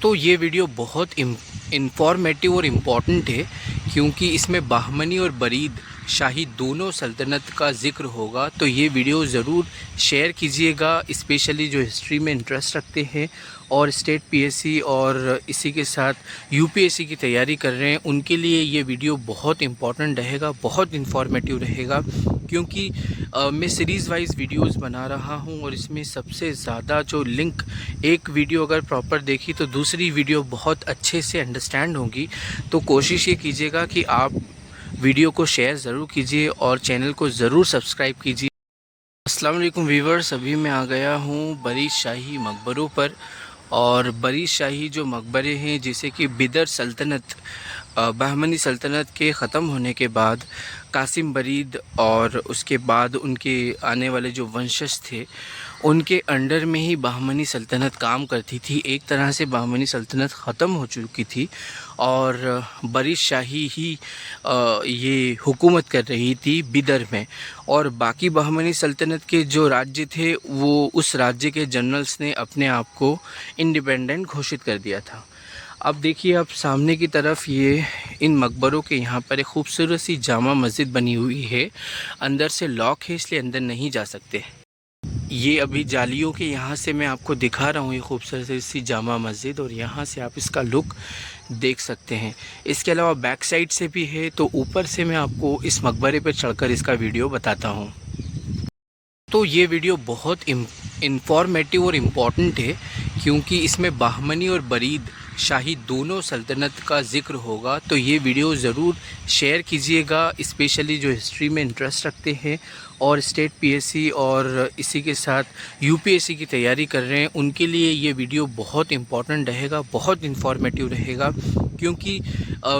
तो ये वीडियो बहुत इंफॉर्मेटिव और इम्पॉर्टेंट है क्योंकि इसमें बहमनी और बरीद शाही दोनों सल्तनत का ज़िक्र होगा। तो ये वीडियो ज़रूर शेयर कीजिएगा, स्पेशली जो हिस्ट्री में इंटरेस्ट रखते हैं और स्टेट पीएससी और इसी के साथ यूपीएससी की तैयारी कर रहे हैं, उनके लिए ये वीडियो बहुत इम्पॉर्टेंट रहेगा, बहुत इन्फॉर्मेटिव रहेगा। क्योंकि मैं सीरीज़ वाइज वीडियोस बना रहा हूं और इसमें सबसे ज़्यादा जो लिंक, एक वीडियो अगर प्रॉपर देखी तो दूसरी वीडियो बहुत अच्छे से अंडरस्टैंड होगी। तो कोशिश ये कीजिएगा कि आप वीडियो को शेयर ज़रूर कीजिए और चैनल को ज़रूर सब्सक्राइब कीजिए। अस्सलाम वालेकुम व्यूवर्स, अभी मैं आ गया हूँ बरीद शाही मकबरों पर। और बरीद शाही जो मकबरे हैं, जैसे कि बिदर सल्तनत, बहमनी सल्तनत के ख़त्म होने के बाद कासिम बरीद और उसके बाद उनके आने वाले जो वंशज थे, उनके अंडर में ही बहमनी सल्तनत काम करती थी। एक तरह से बहमनी सल्तनत ख़त्म हो चुकी थी और बरीद शाही ही ये हुकूमत कर रही थी बिदर में। और बाकी बहमनी सल्तनत के जो राज्य थे, वो उस राज्य के जनरल्स ने अपने आप को इंडिपेंडेंट घोषित कर दिया था। अब देखिए, आप सामने की तरफ ये इन मकबरों के यहाँ पर एक खूबसूरत सी जामा मस्जिद बनी हुई है। अंदर से लॉक है, इसलिए अंदर नहीं जा सकते। ये अभी जालियों के यहाँ से मैं आपको दिखा रहा हूँ ये खूबसूरत सी जामा मस्जिद, और यहाँ से आप इसका लुक देख सकते हैं। इसके अलावा बैक साइड से भी है, तो ऊपर से मैं आपको इस मकबरे पर चढ़कर इसका वीडियो बताता हूँ। तो ये वीडियो बहुत इंफॉर्मेटिव और इम्पॉर्टेंट है क्योंकि इसमें बहमनी और बरीद शाही दोनों सल्तनत का ज़िक्र होगा। तो ये वीडियो ज़रूर शेयर कीजिएगा, स्पेशली जो हिस्ट्री में इंटरेस्ट रखते हैं और स्टेट पीएससी और इसी के साथ यूपीएससी की तैयारी कर रहे हैं, उनके लिए ये वीडियो बहुत इम्पॉर्टेंट रहेगा, बहुत इन्फॉर्मेटिव रहेगा। क्योंकि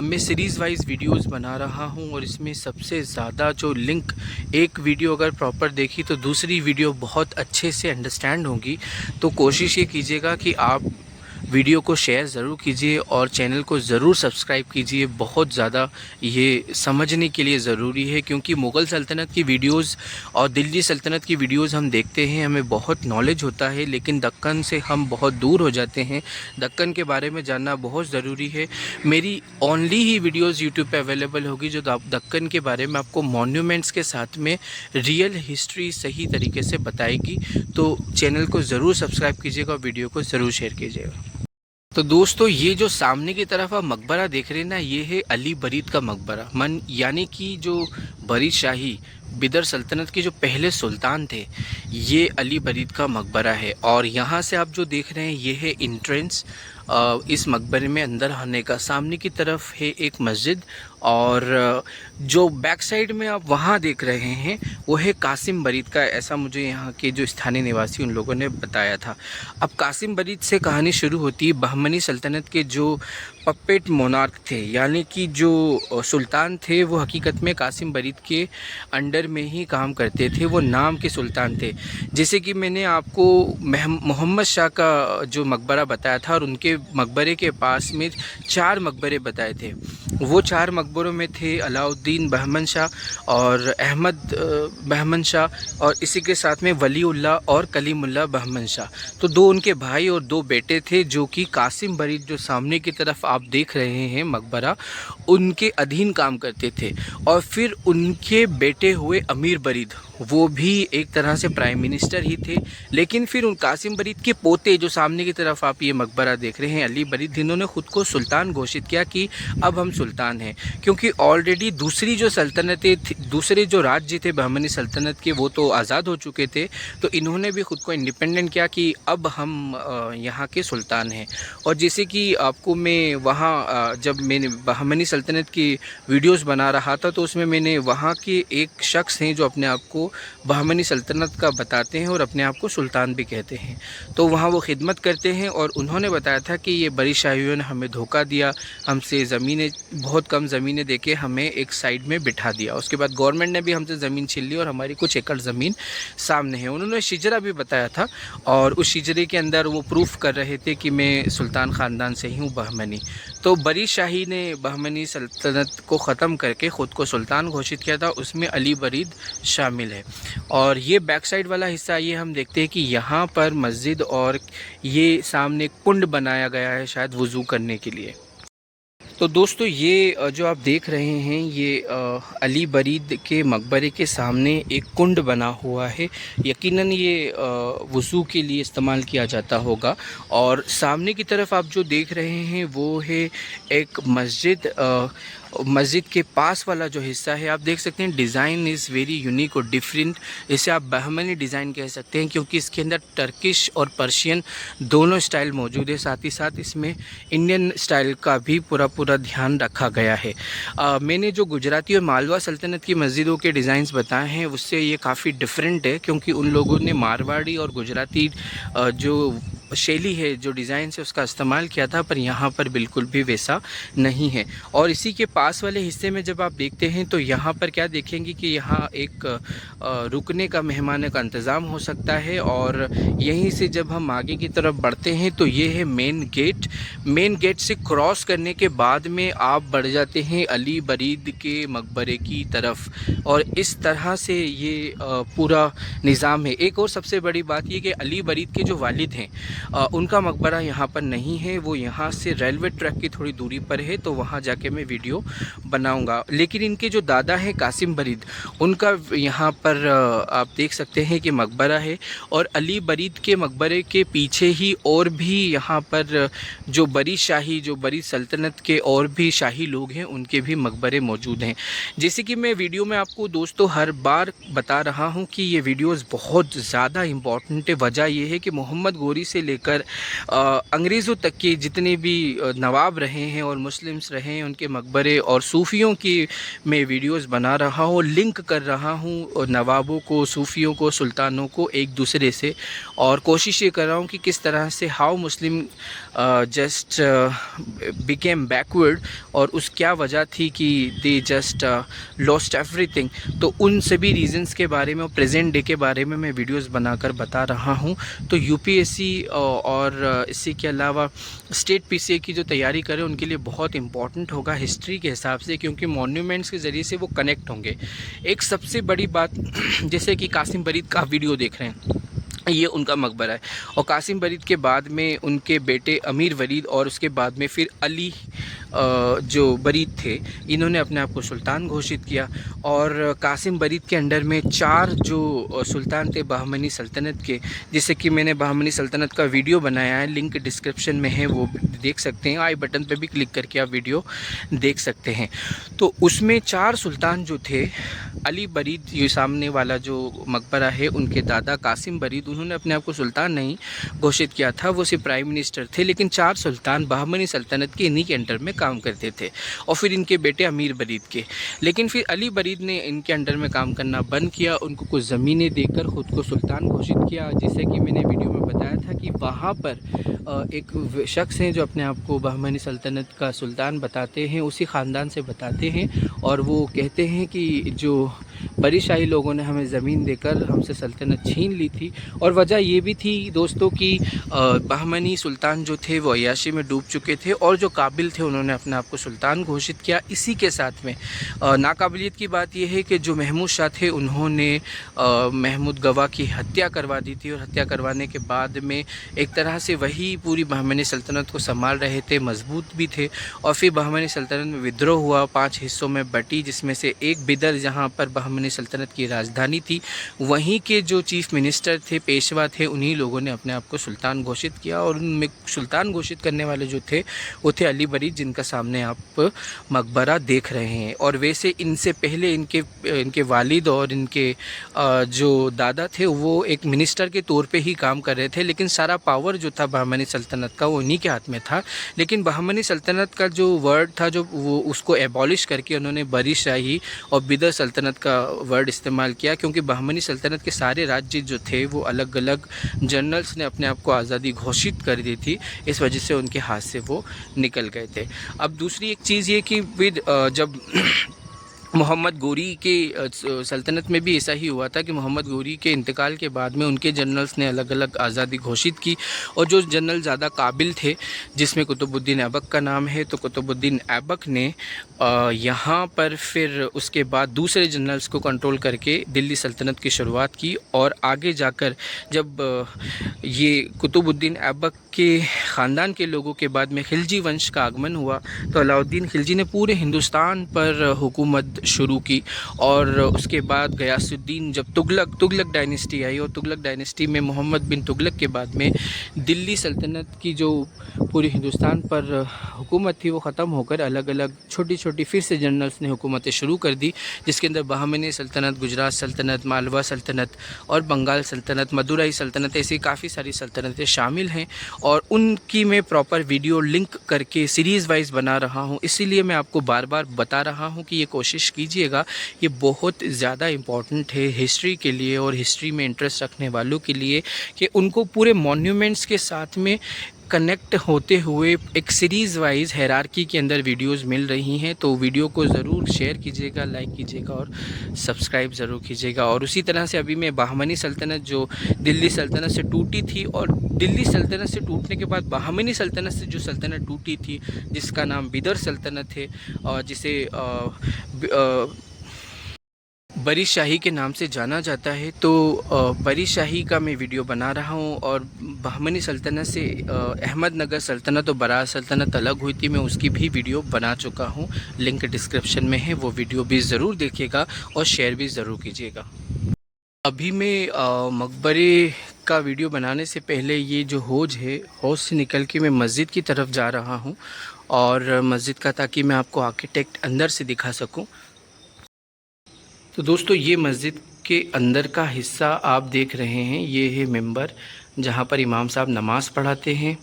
मैं सीरीज़ वाइज वीडियोस बना रहा हूं और इसमें सबसे ज़्यादा जो लिंक, एक वीडियो अगर प्रॉपर देखी तो दूसरी वीडियो बहुत अच्छे से अंडरस्टैंड होगी। तो कोशिश ये कीजिएगा कि आप वीडियो को शेयर ज़रूर कीजिए और चैनल को ज़रूर सब्सक्राइब कीजिए। बहुत ज़्यादा ये समझने के लिए ज़रूरी है क्योंकि मुग़ल सल्तनत की वीडियोस और दिल्ली सल्तनत की वीडियोस हम देखते हैं, हमें बहुत नॉलेज होता है, लेकिन दक्कन से हम बहुत दूर हो जाते हैं। दक्कन के बारे में जानना बहुत ज़रूरी है। मेरी ओनली ही वीडियोज़ यूट्यूब पर अवेलेबल होगी जो दक्कन के बारे में आपको मॉन्यूमेंट्स के साथ में रियल हिस्ट्री सही तरीके से बताएगी। तो चैनल को ज़रूर सब्सक्राइब कीजिएगा और वीडियो को ज़रूर शेयर कीजिएगा। तो दोस्तों, ये जो सामने की तरफ आप मकबरा देख रहे हैं ना, ये है अली बरीद का मकबरा। यानी कि जो बरीद शाही बिदर सल्तनत के जो पहले सुल्तान थे, ये अली बरीद का मकबरा है। और यहाँ से आप जो देख रहे हैं, ये है इंट्रेंस इस मकबरे में अंदर आने का। सामने की तरफ है एक मस्जिद और जो बैक साइड में आप वहाँ देख रहे हैं वो है कासिम बरीद का, ऐसा मुझे यहाँ के जो स्थानीय निवासी उन लोगों ने बताया था। अब कासिम बरीद से कहानी शुरू होती है। बहमनी सल्तनत के जो पपेट मोनार्क थे, यानी कि जो सुल्तान थे, वो हकीकत में कासिम बरीद के अंडर में ही काम करते थे। वो नाम के सुल्तान थे। जैसे कि मैंने आपको मोहम्मद शाह का जो मकबरा बताया था और उनके मकबरे के पास में 4 मकबरे बताए थे। वो 4 मकबरों में थे अलाउद्दीन बहमन शाह और अहमद बहमन शाह और इसी के साथ में वलीउल्लाह और कलीमुल्लाह बहमन शाह। तो 2 उनके भाई और 2 बेटे थे, जो कि कासिम बरीद जो सामने की तरफ आप देख रहे हैं मकबरा, उनके अधीन काम करते थे। और फिर उनके बेटे हुए अमीर बरीद, वो भी एक तरह से प्राइम मिनिस्टर ही थे। लेकिन फिर उन कासिम बरीद के पोते, जो सामने की तरफ आप ये मकबरा देख रहे हैं, अली बरीद, इन्होंने ख़ुद को सुल्तान घोषित किया कि अब हम सुल्तान हैं। क्योंकि ऑलरेडी दूसरी जो सल्तनतें थी, दूसरे जो राज्य थे बहमनी सल्तनत के, वो तो आज़ाद हो चुके थे। तो इन्होंने भी ख़ुद को इंडिपेंडेंट किया कि अब हम यहाँ के सुल्तान हैं। और जैसे कि आपको मैं वहाँ जब मैंने बहमनी सल्तनत की वीडियोज़ बना रहा था, तो उसमें मैंने वहाँ के एक शख्स हैं जो अपने आप को बहमनी सल्तनत का बताते हैं और अपने आप को सुल्तान भी कहते हैं। तो वहाँ वो खिदमत करते हैं और उन्होंने बताया था कि ये बरीद शाहियों ने हमें धोखा दिया, हमसे ज़मीनें, बहुत कम ज़मीनें देके हमें एक साइड में बिठा दिया। उसके बाद गवर्नमेंट ने भी हमसे ज़मीन छीन ली और हमारी कुछ एकड़ ज़मीन सामने है। उन्होंने शिजरा भी बताया था और उस शिजरे के अंदर वो प्रूफ कर रहे थे कि मैं सुल्तान ख़ानदान से ही हूँ, बहमनी। तो बरीद शाही ने बहमनी सल्तनत को ख़त्म करके ख़ुद को सुल्तान घोषित किया था, उसमें अली बरीद शामिल है। है। और ये बैक साइड वाला हिस्सा ये हम देखते हैं कि यहाँ पर मस्जिद और ये सामने कुंड बनाया गया है शायद वज़ू करने के लिए। तो दोस्तों ये जो आप देख रहे हैं ये अली बरीद के मकबरे के सामने एक कुंड बना हुआ है। यकीनन ये वज़ू के लिए इस्तेमाल किया जाता होगा। और सामने की तरफ आप जो देख रहे हैं वो है एक मस्जिद। मस्जिद के पास वाला जो हिस्सा है आप देख सकते हैं, डिज़ाइन इज़ वेरी यूनिक और डिफरेंट। इसे आप बहमनी डिज़ाइन कह सकते हैं क्योंकि इसके अंदर टर्किश और पर्शियन दोनों स्टाइल मौजूद है। साथ ही साथ इसमें इंडियन स्टाइल का भी पूरा ध्यान रखा गया है। मैंने जो गुजराती और मालवा सल्तनत की मस्जिदों के डिज़ाइंस बताए हैं उससे ये काफ़ी डिफरेंट है क्योंकि उन लोगों ने मारवाड़ी और गुजराती जो शैली है, जो डिज़ाइन है उसका इस्तेमाल किया था, पर यहाँ पर बिल्कुल भी वैसा नहीं है। और इसी के पास वाले हिस्से में जब आप देखते हैं तो यहाँ पर क्या देखेंगे कि यहाँ एक रुकने का, मेहमानों का इंतज़ाम हो सकता है। और यहीं से जब हम आगे की तरफ बढ़ते हैं तो ये है मेन गेट। मेन गेट से क्रॉस करने के बाद में आप बढ़ जाते हैं अली बरीद के मकबरे की तरफ। और इस तरह से ये पूरा निज़ाम है। एक और सबसे बड़ी बात ये कि अली बरीद के जो वालिद हैं उनका मकबरा यहाँ पर नहीं है, वो यहाँ से रेलवे ट्रैक की थोड़ी दूरी पर है, तो वहाँ जाके मैं वीडियो बनाऊँगा। लेकिन इनके जो दादा हैं कासिम बरीद, उनका यहाँ पर आप देख सकते हैं कि मकबरा है। और अली बरीद के मकबरे के पीछे ही और भी यहाँ पर जो बरी शाही, जो बरी सल्तनत के और भी शाही लोग हैं उनके भी मकबरे मौजूद हैं। जैसे कि मैं वीडियो में आपको दोस्तों हर बार बता रहा हूँ कि ये वीडियोज़ बहुत ज़्यादा इम्पॉर्टेंट है। वजह यह है कि मोहम्मद गोरी से लेकर अंग्रेज़ों तक के जितने भी नवाब रहे हैं और मुस्लिम्स रहे हैं उनके मकबरे और सूफ़ियों की मैं वीडियोस बना रहा हूँ, लिंक कर रहा हूँ नवाबों को, सूफ़ियों को, सुल्तानों को एक दूसरे से। और कोशिश ये कर रहा हूँ कि किस तरह से how Muslim just became backward और उस क्या वजह थी कि दे जस्ट लॉस्ट एवरीथिंग। तो उन सभी रीज़न्स के बारे में और प्रेजेंट डे के बारे में मैं वीडियोस बनाकर बता रहा हूँ। तो यूपीएससी और इसी के अलावा स्टेट पीसीए की जो तैयारी करें उनके लिए बहुत इंपॉर्टेंट होगा हिस्ट्री के हिसाब से, क्योंकि मॉन्यूमेंट्स के ज़रिए से वो कनेक्ट होंगे। एक सबसे बड़ी बात जैसे कि कासिम बरीद का विडियो देख रहे हैं, ये उनका मकबरा है। और कासिम बरीद के बाद में उनके बेटे अमीर वलीद और उसके बाद में फिर अली जो बरीद थे, इन्होंने अपने आप को सुल्तान घोषित किया। और कासिम बरीद के अंडर में 4 जो सुल्तान थे बहमनी सल्तनत के, जैसे कि मैंने बहमनी सल्तनत का वीडियो बनाया है, लिंक डिस्क्रिप्शन में है, वो देख सकते हैं। आई बटन पे भी क्लिक करके आप वीडियो देख सकते हैं। तो उसमें 4 सुल्तान जो थे, अली बरीद, ये सामने वाला जो मकबरा है, उनके दादा कासिम बरीद, उन्होंने अपने आप को सुल्तान नहीं घोषित किया था, वो सिर्फ प्राइम मिनिस्टर थे। लेकिन 4 सुल्तान बहमनी सल्तनत के इन्हीं के अंडर में काम करते थे। और फिर इनके बेटे अमीर बरीद के। लेकिन फिर अली बरीद ने इनके अंडर में काम करना बंद किया, उनको कुछ ज़मीनें देकर ख़ुद को सुल्तान घोषित किया। जैसे कि मैंने वीडियो में बताया था कि वहाँ पर एक शख्स हैं जो अपने आप को बहमनी सल्तनत का सुल्तान बताते हैं, उसी ख़ानदान से बताते हैं। और वो कहते हैं कि जो बरी शाही लोगों ने हमें ज़मीन देकर हमसे सल्तनत छीन ली थी। और वजह ये भी थी दोस्तों कि बहमनी सुल्तान जो थे वो अय्याशी में डूब चुके थे और जो काबिल थे उन्होंने अपने आप को सुल्तान घोषित किया। इसी के साथ में नाकाबिलियत की बात यह है कि जो महमूद शाह थे उन्होंने महमूद गवा की हत्या करवा दी थी। और हत्या करवाने के बाद में एक तरह से वही पूरी बहमनी सल्तनत को संभाल रहे थे, मजबूत भी थे। और फिर बहमनी सल्तनत में विद्रोह हुआ, 5 हिस्सों में बटी, जिसमें से एक बिदर जहाँ पर बहमनी सल्तनत की राजधानी थी, वहीं के जो चीफ़ मिनिस्टर थे, पेशवा थे, उन्हीं लोगों ने अपने आप को सुल्तान घोषित किया। और उनमें सुल्तान घोषित करने वाले जो थे वो थे अली बरीद, जिनका सामने आप मकबरा देख रहे हैं। और वैसे इनसे पहले इनके वालिद और इनके जो दादा थे वो एक मिनिस्टर के तौर पे ही काम कर रहे थे, लेकिन सारा पावर जो था बहमनी सल्तनत का वो उन्हीं के हाथ में था। लेकिन बहमनी सल्तनत का जो वर्ड था जो वो उसको एबॉलिश करके उन्होंने बरी शाही और बिदर सल्तनत का वर्ड इस्तेमाल किया, क्योंकि बहमनी सल्तनत के सारे राज्य जो थे वो अलग अलग जनरल्स ने अपने आप को आज़ादी घोषित कर दी थी, इस वजह से उनके हाथ से वो निकल गए थे। अब दूसरी एक चीज़ ये कि जब मोहम्मद गोरी के सल्तनत में भी ऐसा ही हुआ था कि मोहम्मद गोरी के इंतकाल के बाद में उनके जनरल्स ने अलग अलग आज़ादी घोषित की, और जो जनरल ज़्यादा काबिल थे, जिसमें कुतुबुद्दीन ऐबक का नाम है, तो कुतुबुद्दीन ऐबक ने यहाँ पर फिर उसके बाद दूसरे जनरल्स को कंट्रोल करके दिल्ली सल्तनत की शुरुआत की। और आगे जाकर जब ये कुतुबुद्दीन ऐबक के ख़ानदान के लोगों के बाद में खिलजी वंश का आगमन हुआ, तो अलाउद्दीन खिलजी ने पूरे हिंदुस्तान पर हुकूमत शुरू की। और उसके बाद गयासुद्दीन, जब तुगलक डायनेस्टी आई, और तुगलक डायनेस्टी में मोहम्मद बिन तुगलक के बाद में दिल्ली सल्तनत की जो पूरे हिंदुस्तान पर हुकूमत थी वो ख़त्म होकर अलग अलग छोटी छोटी फिर से जनरल्स ने हुकूमतें शुरू कर दी, जिसके अंदर बहमनी सल्तनत, गुजरात सल्तनत, मालवा सल्तनत और बंगाल सल्तनत, मदुराई सल्तनत, ऐसी काफ़ी सारी सल्तनतें शामिल हैं। और उनकी मैं प्रॉपर वीडियो लिंक करके सीरीज़ वाइज बना रहा हूँ, इसीलिए मैं आपको बार बार बता रहा हूँ कि ये कोशिश कीजिएगा। ये बहुत ज़्यादा इम्पॉर्टेंट है हिस्ट्री के लिए और हिस्ट्री में इंटरेस्ट रखने वालों के लिए, कि उनको पूरे मॉन्यूमेंट्स के साथ में कनेक्ट होते हुए एक सीरीज़ वाइज हैरार्की के अंदर वीडियोस मिल रही हैं। तो वीडियो को ज़रूर शेयर कीजिएगा, लाइक कीजिएगा और सब्सक्राइब ज़रूर कीजिएगा। और उसी तरह से अभी मैं बहमनी सल्तनत जो दिल्ली सल्तनत से टूटी थी, और दिल्ली सल्तनत से टूटने के बाद बहमनी सल्तनत से जो सल्तनत टूटी थी, जिसका नाम बिदर सल्तनत है, और जिसे बरी शाही के नाम से जाना जाता है, तो बरी शाही का मैं वीडियो बना रहा हूँ। और बहमनी सल्तनत से अहमदनगर सल्तनत और बरार सल्तनत अलग हुई थी, मैं उसकी भी वीडियो बना चुका हूँ, लिंक डिस्क्रिप्शन में है, वो वीडियो भी ज़रूर देखिएगा और शेयर भी ज़रूर कीजिएगा। अभी मैं मकबरे का वीडियो बनाने से पहले ये जो हौज है, हौज से निकल के मैं मस्जिद की तरफ जा रहा हूँ, और मस्जिद का, ताकि मैं आपको आर्किटेक्ट अंदर से दिखा सकूँ। तो दोस्तों, ये मस्जिद के अंदर का हिस्सा आप देख रहे हैं, ये है मिंबर जहाँ पर इमाम साहब नमाज़ पढ़ाते हैं।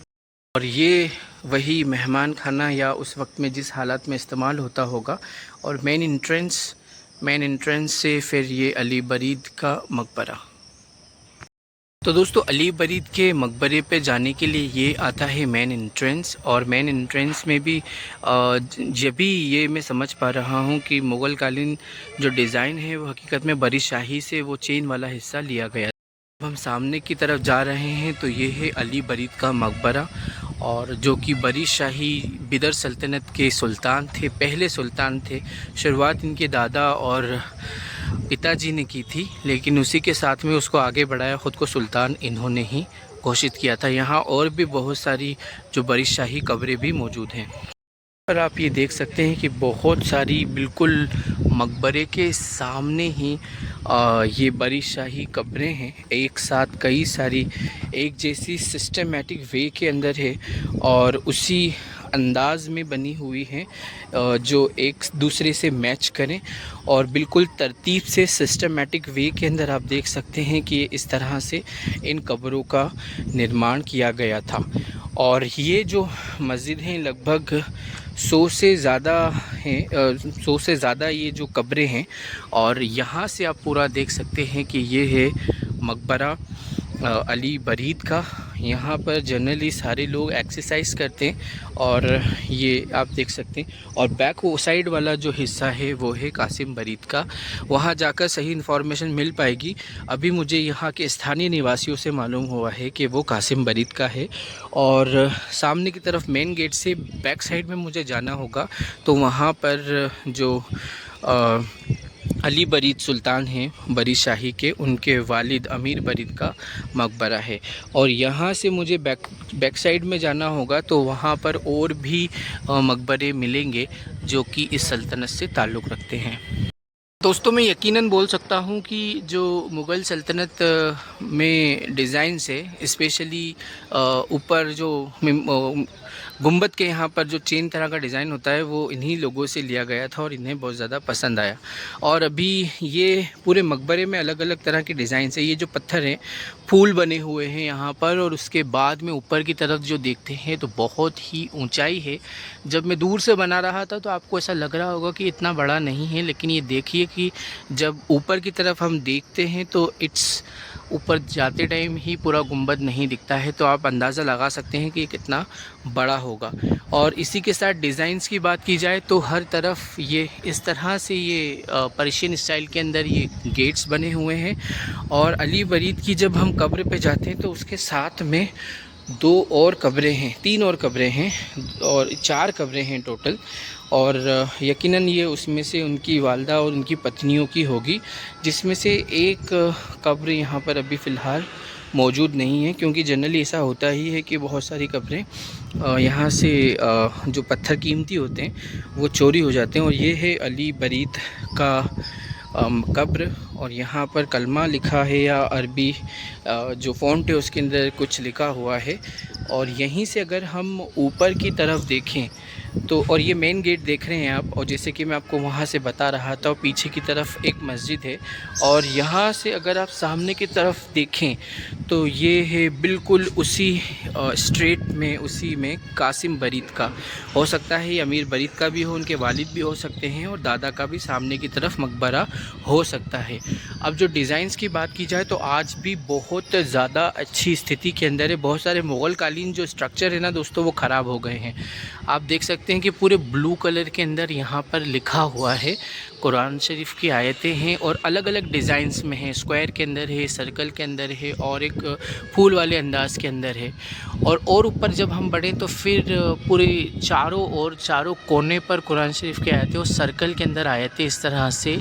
और ये वही मेहमान खाना या उस वक्त में जिस हालत में इस्तेमाल होता होगा। और मेन एंट्रेंस से फिर ये अली बरीद का मकबरा। तो दोस्तों, अली बरीद के मकबरे पे जाने के लिए ये आता है मेन एंट्रेंस। और मेन एंट्रेंस में भी जब भी ये मैं समझ पा रहा हूँ कि मुग़ल कालीन जो डिज़ाइन है वो हकीकत में बरी शाही से वो चेन वाला हिस्सा लिया गया। अब हम सामने की तरफ जा रहे हैं तो ये है अली बरीद का मकबरा, और जो कि बरी शाही बिदर सल्तनत के सुल्तान थे, पहले सुल्तान थे। शुरुआत इनके दादा और पिताजी ने की थी, लेकिन उसी के साथ में उसको आगे बढ़ाया, ख़ुद को सुल्तान इन्होंने ही घोषित किया था। यहाँ और भी बहुत सारी जो बरी शाही कब्रें भी मौजूद हैं। और आप ये देख सकते हैं कि बहुत सारी बिल्कुल मकबरे के सामने ही ये बरी शाही कब्रें हैं, एक साथ कई सारी एक जैसी सिस्टमेटिक वे के अंदर है, और उसी अंदाज में बनी हुई हैं जो एक दूसरे से मैच करें, और बिल्कुल तरतीब से सिस्टमेटिक वे के अंदर आप देख सकते हैं कि इस तरह से इन कब्रों का निर्माण किया गया था। और ये जो मस्जिद हैं लगभग 100 से ज़्यादा हैं, 100 से ज़्यादा ये जो कब्रें हैं। और यहाँ से आप पूरा देख सकते हैं कि ये है मकबरा अली बरीद का। यहाँ पर जनरली सारे लोग एक्सरसाइज करते हैं, और ये आप देख सकते हैं। और बैक वो साइड वाला जो हिस्सा है वो है कासिम बरीद का। वहाँ जाकर सही इन्फॉर्मेशन मिल पाएगी। अभी मुझे यहाँ के स्थानीय निवासियों से मालूम हुआ है कि वो कासिम बरीद का है। और सामने की तरफ मेन गेट से बैक साइड में मुझे जाना होगा, तो वहाँ पर जो अली बरीद सुल्तान हैं बरी शाही के, उनके वालिद अमीर बरीद का मकबरा है। और यहाँ से मुझे बैक साइड में जाना होगा, तो वहाँ पर और भी मकबरे मिलेंगे जो कि इस सल्तनत से ताल्लुक़ रखते हैं। दोस्तों, मैं यकीनन बोल सकता हूँ कि जो मुग़ल सल्तनत में डिज़ाइंस है, स्पेशली ऊपर जो गुंबद के यहाँ पर जो चेन तरह का डिज़ाइन होता है, वो इन्हीं लोगों से लिया गया था और इन्हें बहुत ज़्यादा पसंद आया। और अभी ये पूरे मकबरे में अलग अलग तरह के डिज़ाइंस है। ये जो पत्थर हैं फूल बने हुए हैं यहाँ पर, और उसके बाद में ऊपर की तरफ जो देखते हैं तो बहुत ही ऊंचाई है। जब मैं दूर से बना रहा था तो आपको ऐसा लग रहा होगा कि इतना बड़ा नहीं है, लेकिन ये देखिए कि जब ऊपर की तरफ हम देखते हैं तो इट्स ऊपर जाते टाइम ही पूरा गुंबद नहीं दिखता है, तो आप अंदाज़ा लगा सकते हैं कि ये कितना बड़ा होगा। और इसी के साथ डिज़ाइंस की बात की जाए तो हर तरफ ये इस तरह से ये पर्शियन स्टाइल के अंदर ये गेट्स बने हुए हैं। और अली बरीद की जब हम कब्र पे जाते हैं तो उसके साथ में 2 और कब्रें हैं, 3 और कब्रें हैं और 4 कब्रें हैं टोटल। और यकीनन ये उसमें से उनकी वालदा और उनकी पत्नियों की होगी, जिसमें से एक कब्र यहाँ पर अभी फ़िलहाल मौजूद नहीं है, क्योंकि जनरली ऐसा होता ही है कि बहुत सारी कब्रें यहाँ से जो पत्थर कीमती होते हैं वो चोरी हो जाते हैं। और ये है अली बरीद का कब्र, और यहाँ पर कलमा लिखा है या अरबी जो फ़ॉन्ट है उसके अंदर कुछ लिखा हुआ है। और यहीं से अगर हम ऊपर की तरफ देखें तो, और ये मेन गेट देख रहे हैं आप, और जैसे कि मैं आपको वहाँ से बता रहा था, पीछे की तरफ एक मस्जिद है। और यहाँ से अगर आप सामने की तरफ देखें तो ये है बिल्कुल उसी स्ट्रेट में, उसी में कासिम बरीद का, हो सकता है ये अमीर बरीद का भी हो, उनके वालिद भी हो सकते हैं, और दादा का भी सामने की तरफ मकबरा हो सकता है। अब जो डिज़ाइंस की बात की जाए तो आज भी बहुत ज़्यादा अच्छी स्थिति के अंदर है। बहुत सारे मुग़ल कालीन जो स्ट्रक्चर है ना दोस्तों वो ख़राब हो गए हैं। आप देख सकते हैं कि पूरे ब्लू कलर के अंदर यहाँ पर लिखा हुआ है, कुरान शरीफ की आयतें हैं और अलग अलग डिज़ाइंस में है, स्क्वायर के अंदर है, सर्कल के अंदर है और एक फूल वाले अंदाज़ के अंदर है। और ऊपर जब हम बढ़ें तो फिर पूरे चारों कोने पर कुरान शरीफ की आयतें और सर्कल के अंदर आयतें इस तरह से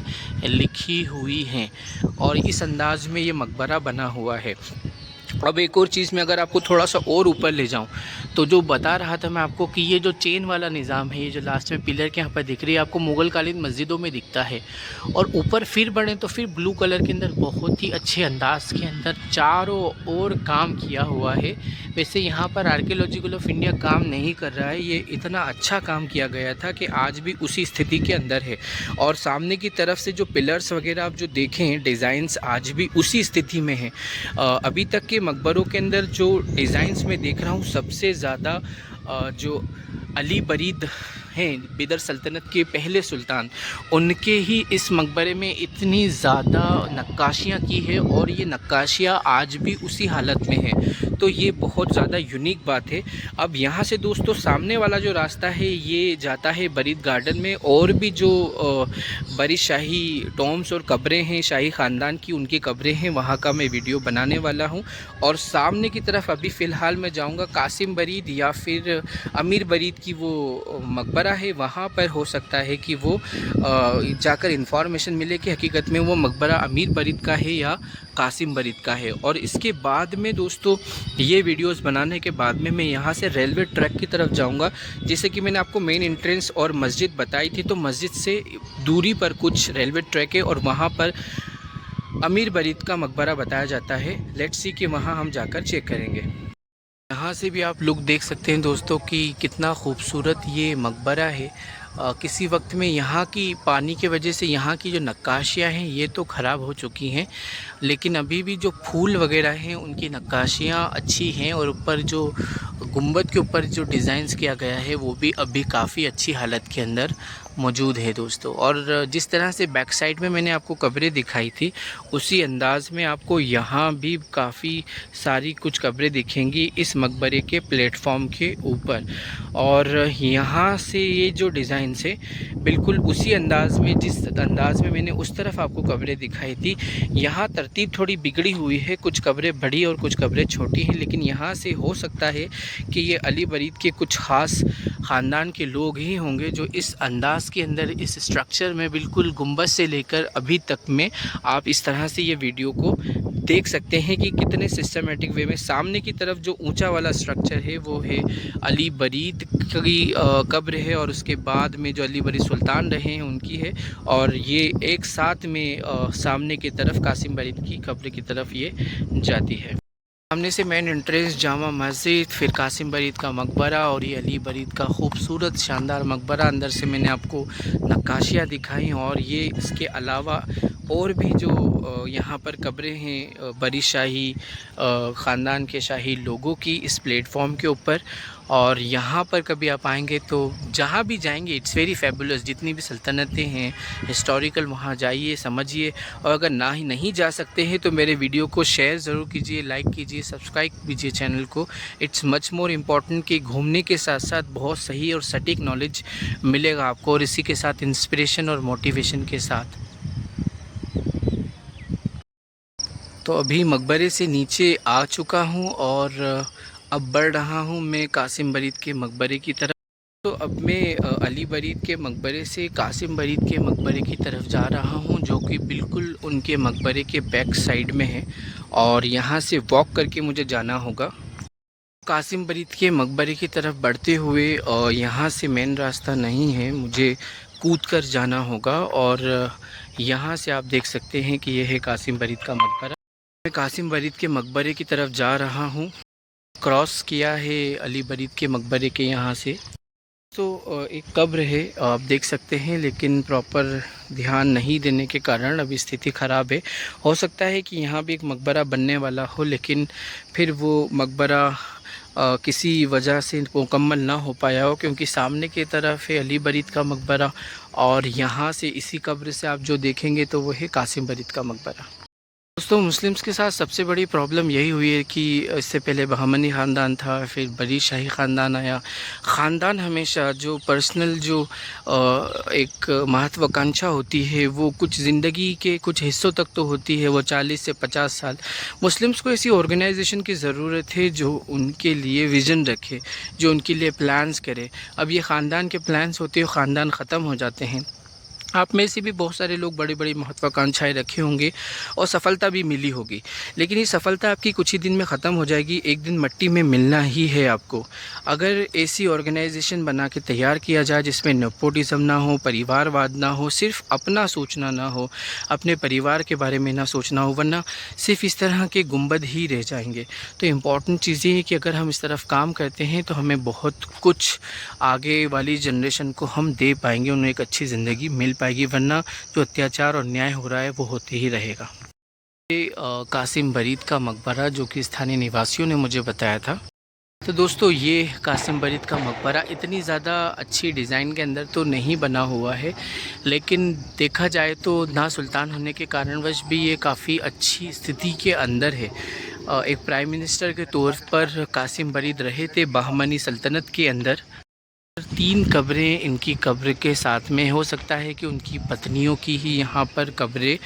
लिखी हुई हैं, और इस अंदाज़ में ये मकबरा बना हुआ है। अब एक और चीज़ में अगर आपको थोड़ा सा और ऊपर ले जाऊं तो जो बता रहा था मैं आपको कि ये जो चेन वाला निज़ाम है, ये जो लास्ट में पिलर के यहाँ पर दिख रही है आपको, मुग़ल कालीन मस्जिदों में दिखता है। और ऊपर फिर बढ़ें तो फिर ब्लू कलर के अंदर बहुत ही अच्छे अंदाज के अंदर चारों ओर काम किया हुआ है। वैसे यहाँ पर आर्कियोलॉजिकल ऑफ इंडिया काम नहीं कर रहा है, ये इतना अच्छा काम किया गया था कि आज भी उसी स्थिति के अंदर है। और सामने की तरफ से जो पिलर्स वगैरह आप जो देखें डिज़ाइंस आज भी उसी स्थिति में हैं। अभी तक के मकबरों के अंदर जो डिज़ाइंस में देख रहा हूँ सबसे ज़्यादा जो अली बरीद हैं, बिदर सल्तनत के पहले सुल्तान, उनके ही इस मकबरे में इतनी ज़्यादा नक्काशियाँ की है और ये नक्काशियाँ आज भी उसी हालत में हैं। तो ये बहुत ज़्यादा यूनिक बात है। अब यहाँ से दोस्तों सामने वाला जो रास्ता है ये जाता है बरीद गार्डन में, और भी जो बड़ी शाही टॉम्स और कब्रें हैं शाही ख़ानदान की, उनकी कब्रें हैं, वहाँ का मैं वीडियो बनाने वाला हूँ। और सामने की तरफ अभी फ़िलहाल मैं जाऊँगा कासिम बरीद या फिर अमीर बरीद की वो मकबरा है, वहाँ पर हो सकता है कि वो जाकर इन्फॉर्मेशन मिले कि हकीकत में वो मकबरा अमीर बरीद का है या कासिम बरीद का है। और इसके बाद में दोस्तों ये वीडियोस बनाने के बाद में मैं यहाँ से रेलवे ट्रैक की तरफ जाऊँगा। जैसे कि मैंने आपको मेन एंट्रेंस और मस्जिद बताई थी, तो मस्जिद से दूरी पर कुछ रेलवे ट्रैक है और वहाँ पर अमीर बरीद का मकबरा बताया जाता है। लेट्स सी कि वहाँ हम जाकर चेक करेंगे। यहाँ से भी आप लोग देख सकते हैं दोस्तों कि कितना खूबसूरत ये मकबरा है। किसी वक्त में यहाँ की पानी की वजह से यहाँ की जो नक्काशियाँ हैं ये तो ख़राब हो चुकी हैं, लेकिन अभी भी जो फूल वगैरह हैं उनकी नक्काशियाँ अच्छी हैं, और ऊपर जो गुंबद के ऊपर जो डिज़ाइंस किया गया है वो भी अभी काफ़ी अच्छी हालत के अंदर मौजूद है दोस्तों। और जिस तरह से बैक साइड में मैंने आपको कब्रें दिखाई थी उसी अंदाज़ में आपको यहाँ भी काफ़ी सारी कुछ कब्रें दिखेंगी इस मकबरे के प्लेटफॉर्म के ऊपर। और यहाँ से ये जो डिज़ाइन से बिल्कुल उसी अंदाज़ में, जिस अंदाज़ में मैंने उस तरफ आपको कब्रें दिखाई थी, यहाँ तरतीब थोड़ी बिगड़ी हुई है, कुछ कब्रें बड़ी और कुछ कब्रें छोटी हैं। लेकिन यहाँ से हो सकता है कि ये अली बरीद के कुछ ख़ास ख़ानदान के लोग ही होंगे जो इस अंदाज़ के अंदर, इस स्ट्रक्चर में बिल्कुल गुंबद से लेकर अभी तक में आप इस तरह से ये वीडियो को देख सकते हैं कि कितने सिस्टमेटिक वे में। सामने की तरफ जो ऊंचा वाला स्ट्रक्चर है वो है अली बरीद की कब्र है, और उसके बाद में जो अली बरीद सुल्तान रहे हैं उनकी है, और ये एक साथ में सामने की तरफ कासिम बरीद की कब्र की तरफ ये जाती है। सामने से मेन एंट्रेंस जामा मस्जिद, फिर कासिम बरीद का मकबरा और ये अली बरीद का खूबसूरत शानदार मकबरा। अंदर से मैंने आपको नक्काशियाँ दिखाई, और ये इसके अलावा और भी जो यहाँ पर कब्रें हैं बड़ी शाही ख़ानदान के शाही लोगों की इस प्लेटफॉर्म के ऊपर। और यहाँ पर कभी आप आएंगे तो जहाँ भी जाएंगे इट्स वेरी फैबुलस। जितनी भी सल्तनतें हैं हिस्टोरिकल, वहाँ जाइए, समझिए। और अगर ना ही नहीं जा सकते हैं तो मेरे वीडियो को शेयर ज़रूर कीजिए, लाइक कीजिए, सब्सक्राइब कीजिए चैनल को। इट्स मच मोर इम्पॉर्टेंट कि घूमने के साथ साथ बहुत सही और सटीक नॉलेज मिलेगा आपको, और इसी के साथ इंस्पिरेशन और मोटिवेशन के साथ। तो अभी मकबरे से नीचे आ चुका हूँ और अब बढ़ रहा हूँ मैं कासिम बरीद के मकबरे की तरफ। तो अब मैं अली बरीद के मकबरे से कासिम बरीद के मकबरे की तरफ जा रहा हूँ, जो कि बिल्कुल उनके मकबरे के बैक साइड में है और यहाँ से वॉक करके मुझे जाना होगा। कासिम बरीद के मकबरे की तरफ बढ़ते हुए यहाँ से मेन रास्ता नहीं है, मुझे कूद कर जाना होगा। और यहाँ से आप देख सकते हैं कि यह है कासिम बरीद का मकबरा। मैं कासिम बरीद के मकबरे की तरफ जा रहा हूँ। क्रॉस किया है अली बरीद के मकबरे के यहाँ से। तो एक कब्र है आप देख सकते हैं, लेकिन प्रॉपर ध्यान नहीं देने के कारण अभी स्थिति ख़राब है। हो सकता है कि यहाँ भी एक मकबरा बनने वाला हो, लेकिन फिर वो मकबरा किसी वजह से मुकम्मल ना हो पाया हो, क्योंकि सामने की तरफ है अली बरीद का मकबरा और यहाँ से इसी कब्र से आप जो देखेंगे तो वो है कासिम बरीद का मकबरा। दोस्तों, मुस्लिम्स के साथ सबसे बड़ी प्रॉब्लम यही हुई है कि इससे पहले बहमनी ख़ानदान था, फिर बड़ी शाही ख़ानदान आया। ख़ानदान हमेशा जो पर्सनल जो एक महत्वाकांक्षा होती है वो कुछ ज़िंदगी के कुछ हिस्सों तक तो होती है, वो 40 से 50 साल। मुस्लिम्स को ऐसी ऑर्गेनाइजेशन की ज़रूरत है जो उनके लिए विज़न रखे, जो उनके लिए प्लान्स करे। अब ये ख़ानदान के प्लान्स होते हैं, ख़ानदान ख़त्म हो जाते हैं। आप में से भी बहुत सारे लोग बड़ी बड़ी महत्वाकांक्षाएं रखे होंगे और सफलता भी मिली होगी, लेकिन ये सफलता आपकी कुछ ही दिन में ख़त्म हो जाएगी, एक दिन मिट्टी में मिलना ही है आपको। अगर ऐसी ऑर्गेनाइजेशन बना के तैयार किया जाए जिसमें नेपोटिज़म ना हो, परिवारवाद ना हो, सिर्फ अपना सोचना ना हो, अपने परिवार के बारे में ना सोचना हो, वरना सिर्फ इस तरह के गुंबद ही रह जाएंगे। तो इम्पॉर्टेंट चीज़ ये है कि अगर हम इस तरफ काम करते हैं तो हमें बहुत कुछ आगे वाली जनरेशन को हम दे पाएंगे, उन्हें एक अच्छी ज़िंदगी मिल पाएगी, वरना जो अत्याचार और न्याय हो रहा है वो होते ही रहेगा। ये कासिम बरीद का मकबरा जो कि स्थानीय निवासियों ने मुझे बताया था। तो दोस्तों, ये कासिम बरीद का मकबरा इतनी ज़्यादा अच्छी डिज़ाइन के अंदर तो नहीं बना हुआ है, लेकिन देखा जाए तो ना सुल्तान होने के कारणवश भी ये काफ़ी अच्छी स्थिति के अंदर है। एक प्राइम मिनिस्टर के तौर पर कासिम बरीद रहे थे बहमनी सल्तनत के अंदर। 3 कब्रें इनकी कब्र के साथ में, हो सकता है कि उनकी पत्नियों की ही यहाँ पर कब्रें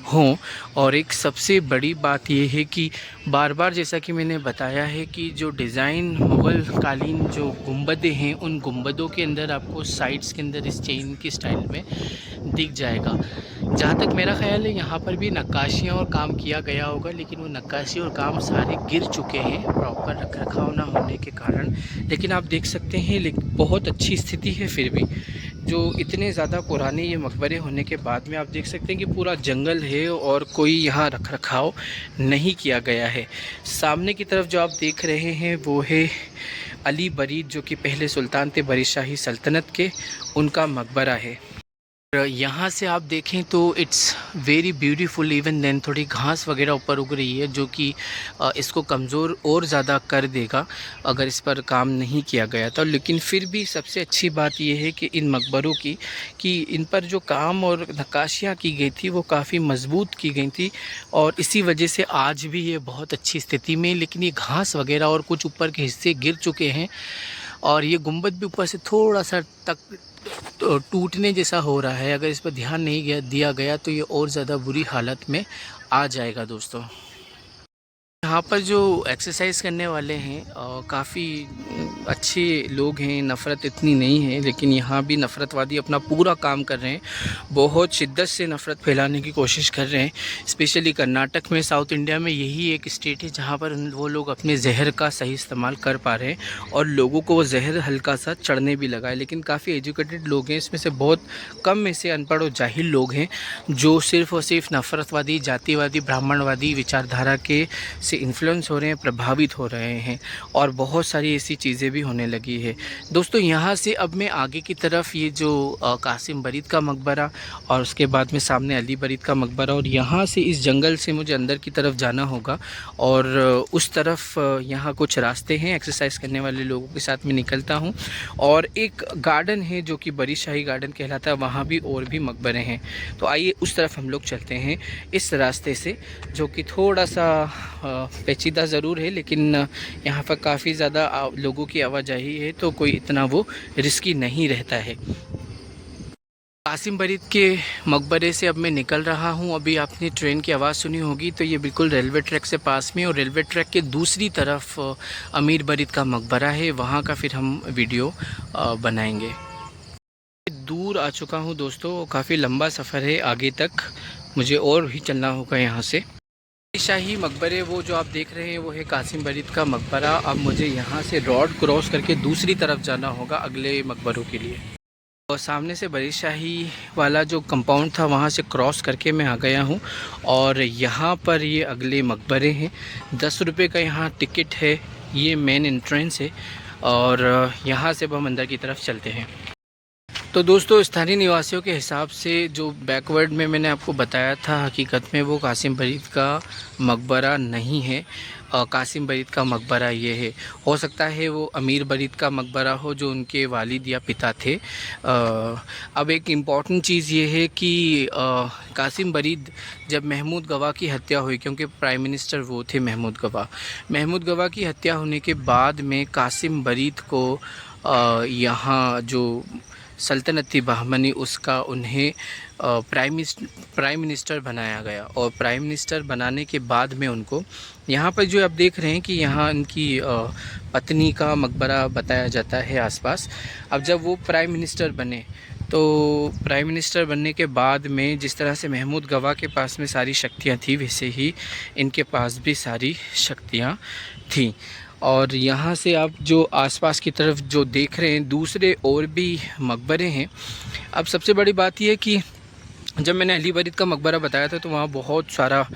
हों। और एक सबसे बड़ी बात यह है कि बार बार जैसा कि मैंने बताया है कि जो डिज़ाइन मुग़ल कालीन जो गुंबदें हैं, उन गुंबदों के अंदर आपको साइड्स के अंदर इस चेन की स्टाइल में दिख जाएगा। जहाँ तक मेरा ख्याल है यहाँ पर भी नक्काशियाँ और काम किया गया होगा, लेकिन वो नक्काशी और काम सारे गिर चुके हैं प्रॉपर रख रखाव ना होने के कारण। लेकिन आप देख सकते हैं बहुत अच्छी स्थिति है। फिर भी जो इतने ज़्यादा पुराने ये मकबरे होने के बाद में आप देख सकते हैं कि पूरा जंगल है और कोई यहाँ रख रखाव नहीं किया गया है। सामने की तरफ जो आप देख रहे हैं वो है अली बरीद, जो कि पहले सुल्तान थे बरी शाही सल्तनत के, उनका मकबरा है। यहाँ से आप देखें तो it's very beautiful. Even then थोड़ी घास वगैरह ऊपर उग रही है, जो कि इसको कमज़ोर और ज़्यादा कर देगा अगर इस पर काम नहीं किया गया था। लेकिन फिर भी सबसे अच्छी बात यह है कि इन मकबरों की कि इन पर जो काम और नक्काशियाँ की गई थी वो काफ़ी मज़बूत की गई थी, और इसी वजह से आज भी ये बहुत अच्छी स्थिति में। लेकिन ये घास वगैरह और कुछ ऊपर के हिस्से गिर चुके हैं, और ये गुंबद भी ऊपर से थोड़ा सा तक टूटने जैसा हो रहा है। अगर इस पर ध्यान नहीं दिया गया तो ये और ज़्यादा बुरी हालत में आ जाएगा दोस्तों। यहाँ पर जो एक्सरसाइज करने वाले हैं काफ़ी अच्छे लोग हैं, नफ़रत इतनी नहीं है, लेकिन यहाँ भी नफ़रतवादी अपना पूरा काम कर रहे हैं, बहुत शिद्दत से नफ़रत फैलाने की कोशिश कर रहे हैं। स्पेशली कर्नाटक में, साउथ इंडिया में यही एक स्टेट है जहाँ पर वो लोग अपने जहर का सही इस्तेमाल कर पा रहे हैं और लोगों को वो जहर हल्का सा चढ़ने भी लगा है। लेकिन काफ़ी एजुकेटेड लोग हैं, इसमें से बहुत कम में से अनपढ़ और जाहिल लोग हैं जो सिर्फ़ और सिर्फ नफ़रतवादी, जातिवादी, ब्राह्मणवादी विचारधारा के से इन्फ्लुएंस हो रहे हैं, प्रभावित हो रहे हैं और बहुत सारी ऐसी चीज़ें भी होने लगी है। दोस्तों यहाँ से अब मैं आगे की तरफ ये जो कासिम बरीद का मकबरा और उसके बाद में सामने अली बरीद का मकबरा, और यहाँ से इस जंगल से मुझे अंदर की तरफ जाना होगा और उस तरफ यहाँ कुछ रास्ते हैं, एक्सरसाइज करने वाले लोगों के साथ में निकलता हूँ। और एक गार्डन है जो कि बरी शाही गार्डन कहलाता है, वहाँ भी और भी मकबरे हैं। तो आइए उस तरफ हम लोग चलते हैं इस रास्ते से, जो कि थोड़ा सा पेचीदा ज़रूर है, लेकिन यहाँ पर काफ़ी ज़्यादा लोगों की आवाजाही है तो कोई इतना वो रिस्की नहीं रहता है। कासिम बरीद के मकबरे से अब मैं निकल रहा हूँ। अभी आपने ट्रेन की आवाज़ सुनी होगी, तो ये बिल्कुल रेलवे ट्रैक से पास में, और रेलवे ट्रैक के दूसरी तरफ अमीर बरीद का मकबरा है, वहाँ का फिर हम वीडियो बनाएंगे। दूर आ चुका हूँ दोस्तों, काफ़ी लंबा सफ़र है आगे तक, मुझे और भी चलना होगा यहाँ से। शाही मकबरे वो जो आप देख रहे हैं वो है कासिम बरीद का मकबरा। अब मुझे यहाँ से रोड क्रॉस करके दूसरी तरफ जाना होगा अगले मकबरों के लिए। और सामने से बरी शाही वाला जो कंपाउंड था वहाँ से क्रॉस करके मैं आ गया हूँ, और यहाँ पर ये अगले मकबरे हैं। 10 रुपये का यहाँ टिकट है, ये मेन एंट्रेंस है, और यहाँ से अब हम अंदर की तरफ चलते हैं। तो दोस्तों स्थानीय निवासियों के हिसाब से जो बैकवर्ड में मैंने आपको बताया था, हकीकत में वो कासिम बरीद का मकबरा नहीं है। कासिम बरीद का मकबरा ये है। हो सकता है वो अमीर बरीद का मकबरा हो जो उनके वालिद या पिता थे। अब एक इम्पॉर्टेंट चीज़ ये है कि कासिम बरीद जब महमूद गवाह की हत्या हुई, क्योंकि प्राइम मिनिस्टर वो थे महमूद गवाह की हत्या होने के बाद में कासिम बरीद को यहाँ जो सल्तनत थी बहमनी, उसका उन्हें प्राइम मिनिस्टर बनाया गया। और प्राइम मिनिस्टर बनाने के बाद में उनको यहाँ पर जो आप देख रहे हैं कि यहाँ इनकी पत्नी का मकबरा बताया जाता है आसपास। अब जब वो प्राइम मिनिस्टर बने, तो प्राइम मिनिस्टर बनने के बाद में जिस तरह से महमूद गवाह के पास में सारी शक्तियाँ थी, वैसे ही इनके पास भी सारी शक्तियाँ थीं। और यहाँ से आप जो आसपास की तरफ जो देख रहे हैं दूसरे और भी मकबरे हैं। अब सबसे बड़ी बात यह है कि जब मैंने अली बरीद का मकबरा बताया था तो वहाँ बहुत सारा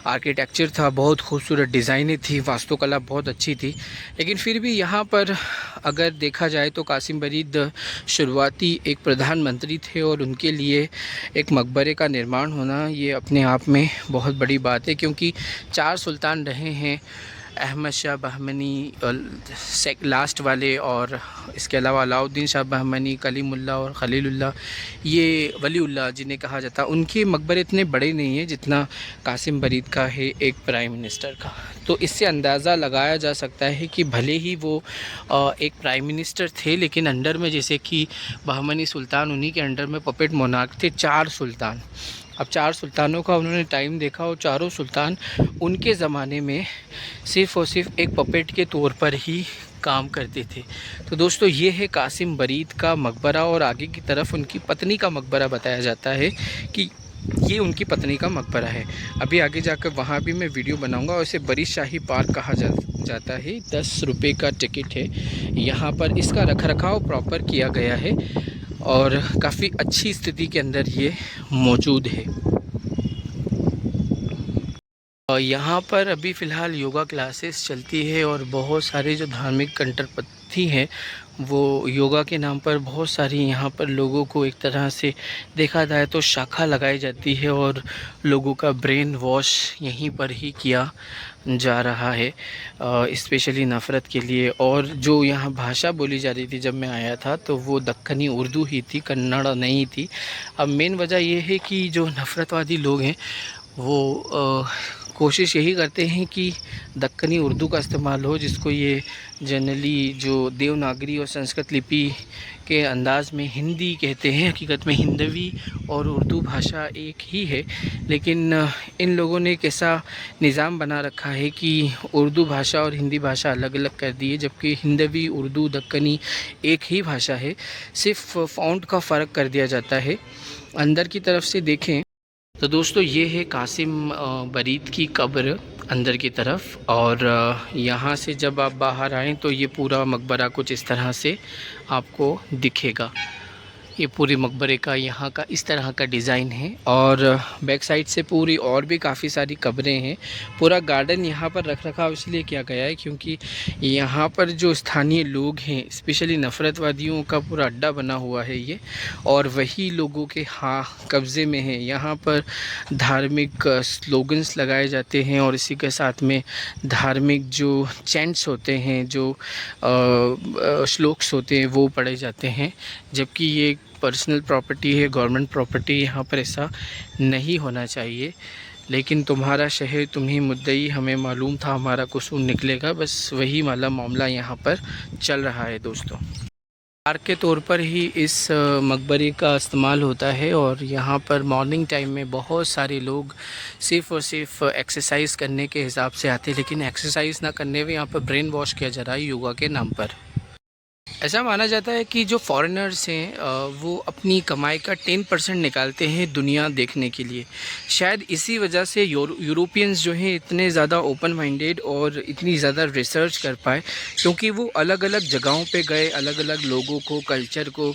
आर्किटेक्चर था, बहुत खूबसूरत डिज़ाइनें थी, वास्तुकला बहुत अच्छी थी। लेकिन फिर भी यहाँ पर अगर देखा जाए तो कासिम बरीद शुरुआती एक प्रधानमंत्री थे, और उनके लिए एक मकबरे का निर्माण होना ये अपने आप में बहुत बड़ी बात है, क्योंकि 4 सुल्तान रहे हैं, अहमद शाह बहमनी लास्ट वाले, और इसके अलावा अलाउद्दीन शाह बहमनी, कलीमुल्लाह और खलीलुल्लाह, ये वलीउल्लाह जिन्हें कहा जाता। उनके मकबरे इतने बड़े नहीं हैं जितना कासिम बरीद का है एक प्राइम मिनिस्टर का। तो इससे अंदाज़ा लगाया जा सकता है कि भले ही वो एक प्राइम मिनिस्टर थे, लेकिन अंडर में जैसे कि बहमनी सुल्तान, उन्हीं के अंडर में पपेट मोनार्क थे 4 सुल्तान। अब 4 सुल्तानों का उन्होंने टाइम देखा, और चारों सुल्तान उनके ज़माने में सिर्फ़ और सिर्फ एक पपेट के तौर पर ही काम करते थे। तो दोस्तों ये है कासिम बरीद का मकबरा, और आगे की तरफ उनकी पत्नी का मकबरा बताया जाता है कि ये उनकी पत्नी का मकबरा है। अभी आगे जाकर वहाँ भी मैं वीडियो बनाऊँगा। और इसे बरी शाही पार्क कहा जाता है। 10 रुपये का टिकट है। यहाँ पर इसका रखरखाव प्रॉपर किया गया है और काफ़ी अच्छी स्थिति के अंदर ये मौजूद है। यहाँ पर अभी फ़िलहाल योगा क्लासेस चलती है, और बहुत सारे जो धार्मिक कंटरपथी हैं वो योगा के नाम पर बहुत सारी यहाँ पर लोगों को एक तरह से देखा जाए तो शाखा लगाई जाती है, और लोगों का ब्रेन वॉश यहीं पर ही किया जा रहा है, स्पेशली नफ़रत के लिए। और जो यहाँ भाषा बोली जा रही थी जब मैं आया था, तो वो दक्कनी उर्दू ही थी, कन्नड़ नहीं थी। अब मेन वजह यह है कि जो नफ़रतवादी लोग हैं वो कोशिश यही करते हैं कि दक्कनी उर्दू का इस्तेमाल हो, जिसको ये जनरली जो देवनागरी और संस्कृत लिपि के अंदाज़ में हिंदी कहते हैं। हकीकत में हिंदवी और उर्दू भाषा एक ही है, लेकिन इन लोगों ने एक ऐसा निज़ाम बना रखा है कि उर्दू भाषा और हिंदी भाषा अलग अलग कर दी है, जबकि हिंदवी, उर्दू, दक्कनी एक ही भाषा है, सिर्फ फ़ॉन्ट का फ़र्क कर दिया जाता है। अंदर की तरफ से देखें तो दोस्तों ये है कासिम बरीद की कब्र अंदर की तरफ, और यहाँ से जब आप बाहर आएँ तो ये पूरा मकबरा कुछ इस तरह से आपको दिखेगा। ये पूरे मकबरे का यहाँ का इस तरह का डिज़ाइन है और बैक साइड से पूरी और भी काफ़ी सारी कब्रें हैं। पूरा गार्डन यहाँ पर रख रखाव इसलिए किया गया है क्योंकि यहाँ पर जो स्थानीय लोग हैं, स्पेशली नफ़रतवादियों का पूरा अड्डा बना हुआ है ये, और वही लोगों के कब्ज़े में है। यहाँ पर धार्मिक स्लोगन्स लगाए जाते हैं और इसी के साथ में धार्मिक जो चैंट्स होते हैं, जो श्लोक्स होते हैं वो पढ़े जाते हैं। जबकि ये पर्सनल प्रॉपर्टी है, गवर्नमेंट प्रॉपर्टी, यहाँ पर ऐसा नहीं होना चाहिए। लेकिन तुम्हारा शहर तुम ही मुद्दई, हमें मालूम था हमारा कसूर निकलेगा, बस वही वाला मामला यहाँ पर चल रहा है दोस्तों। पार्क के तौर पर ही इस मकबरे का इस्तेमाल होता है और यहाँ पर मॉर्निंग टाइम में बहुत सारे लोग सिर्फ़ और सिर्फ एक्सरसाइज करने के हिसाब से आते हैं, लेकिन एक्सरसाइज ना करने में यहाँ पर ब्रेन वॉश किया जा रहा है योगा के नाम पर। ऐसा माना जाता है कि जो फॉरेनर्स हैं वो अपनी कमाई का 10% निकालते हैं दुनिया देखने के लिए। शायद इसी वजह से यूरोपियंस जो हैं इतने ज़्यादा ओपन माइंडेड और इतनी ज़्यादा रिसर्च कर पाए, क्योंकि वो अलग अलग जगहों पे गए, अलग अलग लोगों को, कल्चर को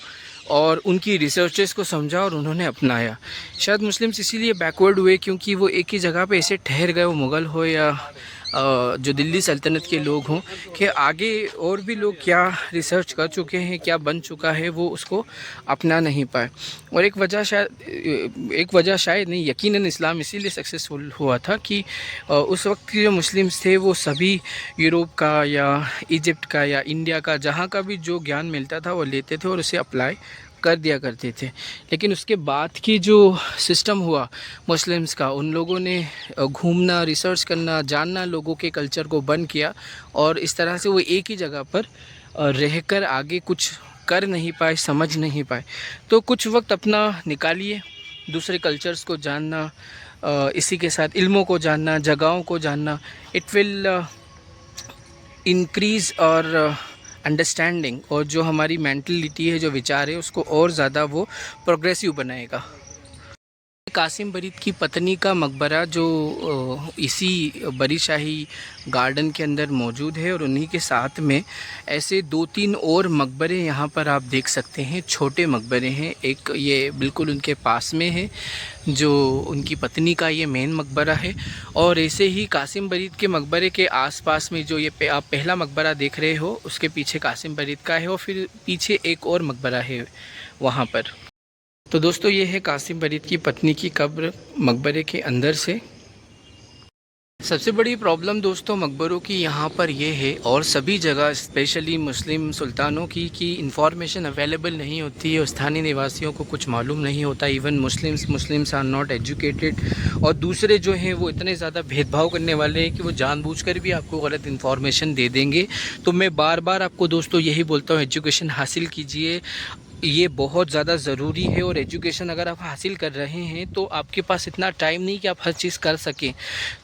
और उनकी रिसर्चेस को समझा और उन्होंने अपनाया। शायद मुस्लिम्स इसीलिए बैकवर्ड हुए क्योंकि वो एक ही जगह पे ऐसे ठहर गए, वो मुग़ल हो या जो दिल्ली सल्तनत के लोग हों, कि आगे और भी लोग क्या रिसर्च कर चुके हैं, क्या बन चुका है, वो उसको अपना नहीं पाए। और एक वजह शायद नहीं, यकीनन इस्लाम इसीलिए सक्सेसफुल हुआ था कि उस वक्त के जो मुस्लिम्स थे वो सभी यूरोप का या इजिप्ट का या इंडिया का जहाँ का भी जो ज्ञान मिलता था वो लेते थे और उसे अप्लाई कर दिया करते थे। लेकिन उसके बाद की जो सिस्टम हुआ मुस्लिम्स का, उन लोगों ने घूमना, रिसर्च करना, जानना, लोगों के कल्चर को बंद किया और इस तरह से वो एक ही जगह पर रहकर आगे कुछ कर नहीं पाए, समझ नहीं पाए। तो कुछ वक्त अपना निकालिए दूसरे कल्चर्स को जानना, इसी के साथ इल्मों को जानना, जगहों को जानना। इट विल इंक्रीज़ और अंडरस्टैंडिंग, और जो हमारी मेंटलिटी है, जो विचार है, उसको और ज़्यादा वो प्रोग्रेसिव बनाएगा। कासिम बरीद की पत्नी का मकबरा जो इसी बरी शाही गार्डन के अंदर मौजूद है और उन्हीं के साथ में ऐसे 2-3 और मकबरे यहाँ पर आप देख सकते हैं, छोटे मकबरे हैं। एक ये बिल्कुल उनके पास में है जो उनकी पत्नी का ये मेन मकबरा है, और ऐसे ही कासिम बरीद के मकबरे के आसपास में जो ये आप पहला मकबरा देख रहे हो, उसके पीछे कासिम बरीद का है और फिर पीछे एक और मकबरा है वहाँ पर। तो दोस्तों ये है कासिम बरीद की पत्नी की कब्र मकबरे के अंदर से। सबसे बड़ी प्रॉब्लम दोस्तों मकबरों की यहाँ पर ये है, और सभी जगह स्पेशली मुस्लिम सुल्तानों की, कि इन्फॉर्मेशन अवेलेबल नहीं होती है और स्थानीय निवासियों को कुछ मालूम नहीं होता। Even Muslims are not educated, और दूसरे जो हैं वो इतने ज़्यादा भेदभाव करने वाले हैं कि वो जानबूझकर भी आपको गलत इन्फॉर्मेशन दे देंगे। तो मैं बार बार आपको दोस्तों यही बोलता हूँ, एजुकेशन हासिल कीजिए, ये बहुत ज़्यादा ज़रूरी है। और एजुकेशन अगर आप हासिल कर रहे हैं तो आपके पास इतना टाइम नहीं कि आप हर चीज़ कर सकें,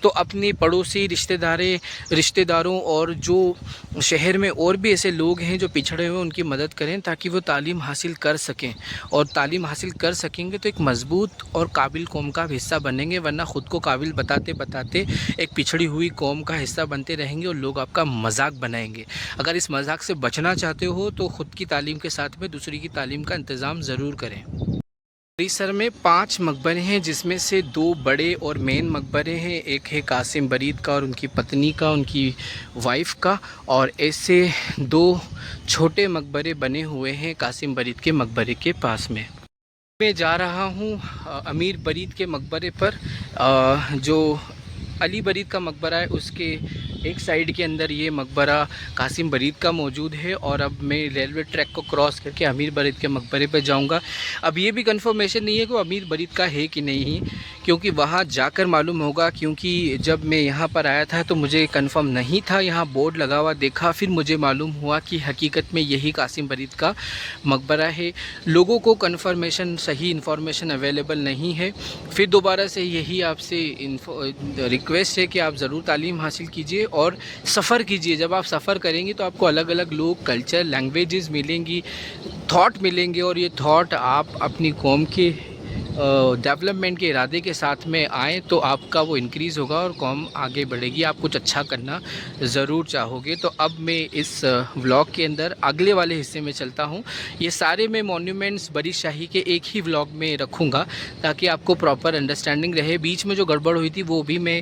तो अपने पड़ोसी रिश्तेदारों और जो शहर में और भी ऐसे लोग हैं जो पिछड़े हुए, उनकी मदद करें ताकि वो तालीम हासिल कर सकें। और तालीम हासिल कर सकेंगे तो एक मज़बूत और काबिल कौम का हिस्सा बनेंगे, वरना ख़ुद को काबिल बताते बताते एक पिछड़ी हुई कौम का हिस्सा बनते रहेंगे और लोग आपका मजाक बनाएंगे। अगर इस मजाक से बचना चाहते हो तो ख़ुद की तालीम के साथ में दूसरी की तालीम का इंतज़ाम ज़रूर करें। परिसर में 5 मकबरे हैं, जिसमें से 2 बड़े और मेन मकबरे हैं। एक है कासिम बरीद का और उनकी पत्नी का, उनकी वाइफ का, और ऐसे 2 छोटे मकबरे बने हुए हैं कासिम बरीद के मकबरे के पास में। मैं जा रहा हूँ अमीर बरीद के मकबरे पर। जो अली बरीद का मकबरा है उसके एक साइड के अंदर ये मकबरा कासिम बरीद का मौजूद है, और अब मैं रेलवे ट्रैक को क्रॉस करके अमीर बरीद के मकबरे पर जाऊंगा। अब ये भी कंफर्मेशन नहीं है कि वो अमीर बरीद का है कि नहीं, क्योंकि वहाँ जाकर मालूम होगा। क्योंकि जब मैं यहाँ पर आया था तो मुझे कंफर्म नहीं था, यहाँ बोर्ड लगा हुआ देखा, फिर मुझे मालूम हुआ कि हकीकत में यही कासिम बरीद का मकबरा है। लोगों को कंफर्मेशन, सही इन्फॉर्मेशन अवेलेबल नहीं है। फिर दोबारा से यही आपसे रिक्वेस्ट है कि आप ज़रूर तालीम हासिल कीजिए और सफ़र कीजिए। जब आप सफ़र करेंगे तो आपको अलग अलग लोग, कल्चर, लैंग्वेजेस मिलेंगी, थॉट मिलेंगे, और ये थॉट आप अपनी कौम के डेवलपमेंट के इरादे के साथ में आएँ तो आपका वो इंक्रीज़ होगा और कौम आगे बढ़ेगी, आप कुछ अच्छा करना ज़रूर चाहोगे। तो अब मैं इस व्लॉग के अंदर अगले वाले हिस्से में चलता हूँ। ये सारे मैं मॉन्यूमेंट्स बरी शाही के एक ही व्लॉग में रखूँगा ताकि आपको प्रॉपर अंडरस्टैंडिंग रहे। बीच में जो गड़बड़ हुई थी वो भी मैं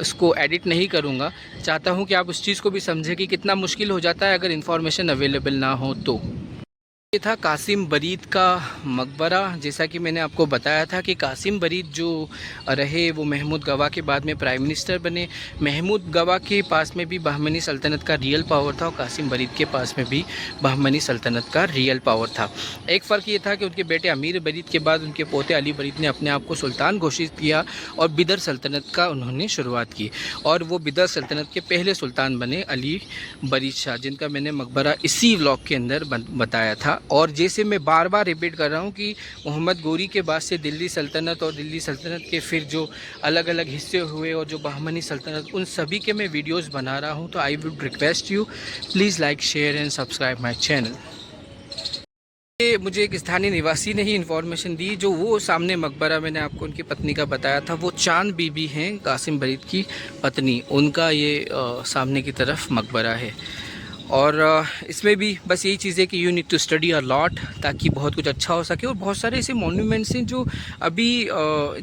इसको एडिट नहीं करूँगा। चाहता हूँ कि आप उस चीज़ को भी समझें कि कितना मुश्किल हो जाता है अगर इन्फॉर्मेशन अवेलेबल ना हो तो। ये था कासिम बरीद का मकबरा। जैसा कि मैंने आपको बताया था कि कासिम बरीद जो रहे वो महमूद गवा के बाद में प्राइम मिनिस्टर बने। महमूद गवा के पास में भी बहमनी सल्तनत का रियल पावर था और कासिम बरीद के पास में भी बहमनी सल्तनत का रियल पावर था। एक फ़र्क ये था कि उनके बेटे अमीर बरीद के बाद उनके पोते अली बरीद ने अपने आप को सुल्तान घोषित किया और बिदर सल्तनत का उन्होंने शुरुआत की और वो बिदर सल्तनत के पहले सुल्तान बने अली बरीद शाह, जिनका मैंने मकबरा इसी व्लॉग के अंदर बताया था। और जैसे मैं बार बार रिपीट कर रहा हूँ कि मोहम्मद गोरी के बाद से दिल्ली सल्तनत और दिल्ली सल्तनत के फिर जो अलग अलग हिस्से हुए और जो बहमनी सल्तनत, उन सभी के मैं वीडियोस बना रहा हूँ। तो I would request you please like share and subscribe my channel. ये मुझे एक स्थानीय निवासी ने ही इन्फॉर्मेशन दी। जो वो सामने मकबरा मैंने आपको उनकी पत्नी का बताया था, वो चांद बीबी हैं कासिम बरीद की पत्नी, उनका ये सामने की तरफ मकबरा है। और इसमें भी बस यही चीज़ है कि you need to study a lot ताकि बहुत कुछ अच्छा हो सके। और बहुत सारे ऐसे मॉन्यूमेंट्स हैं जो अभी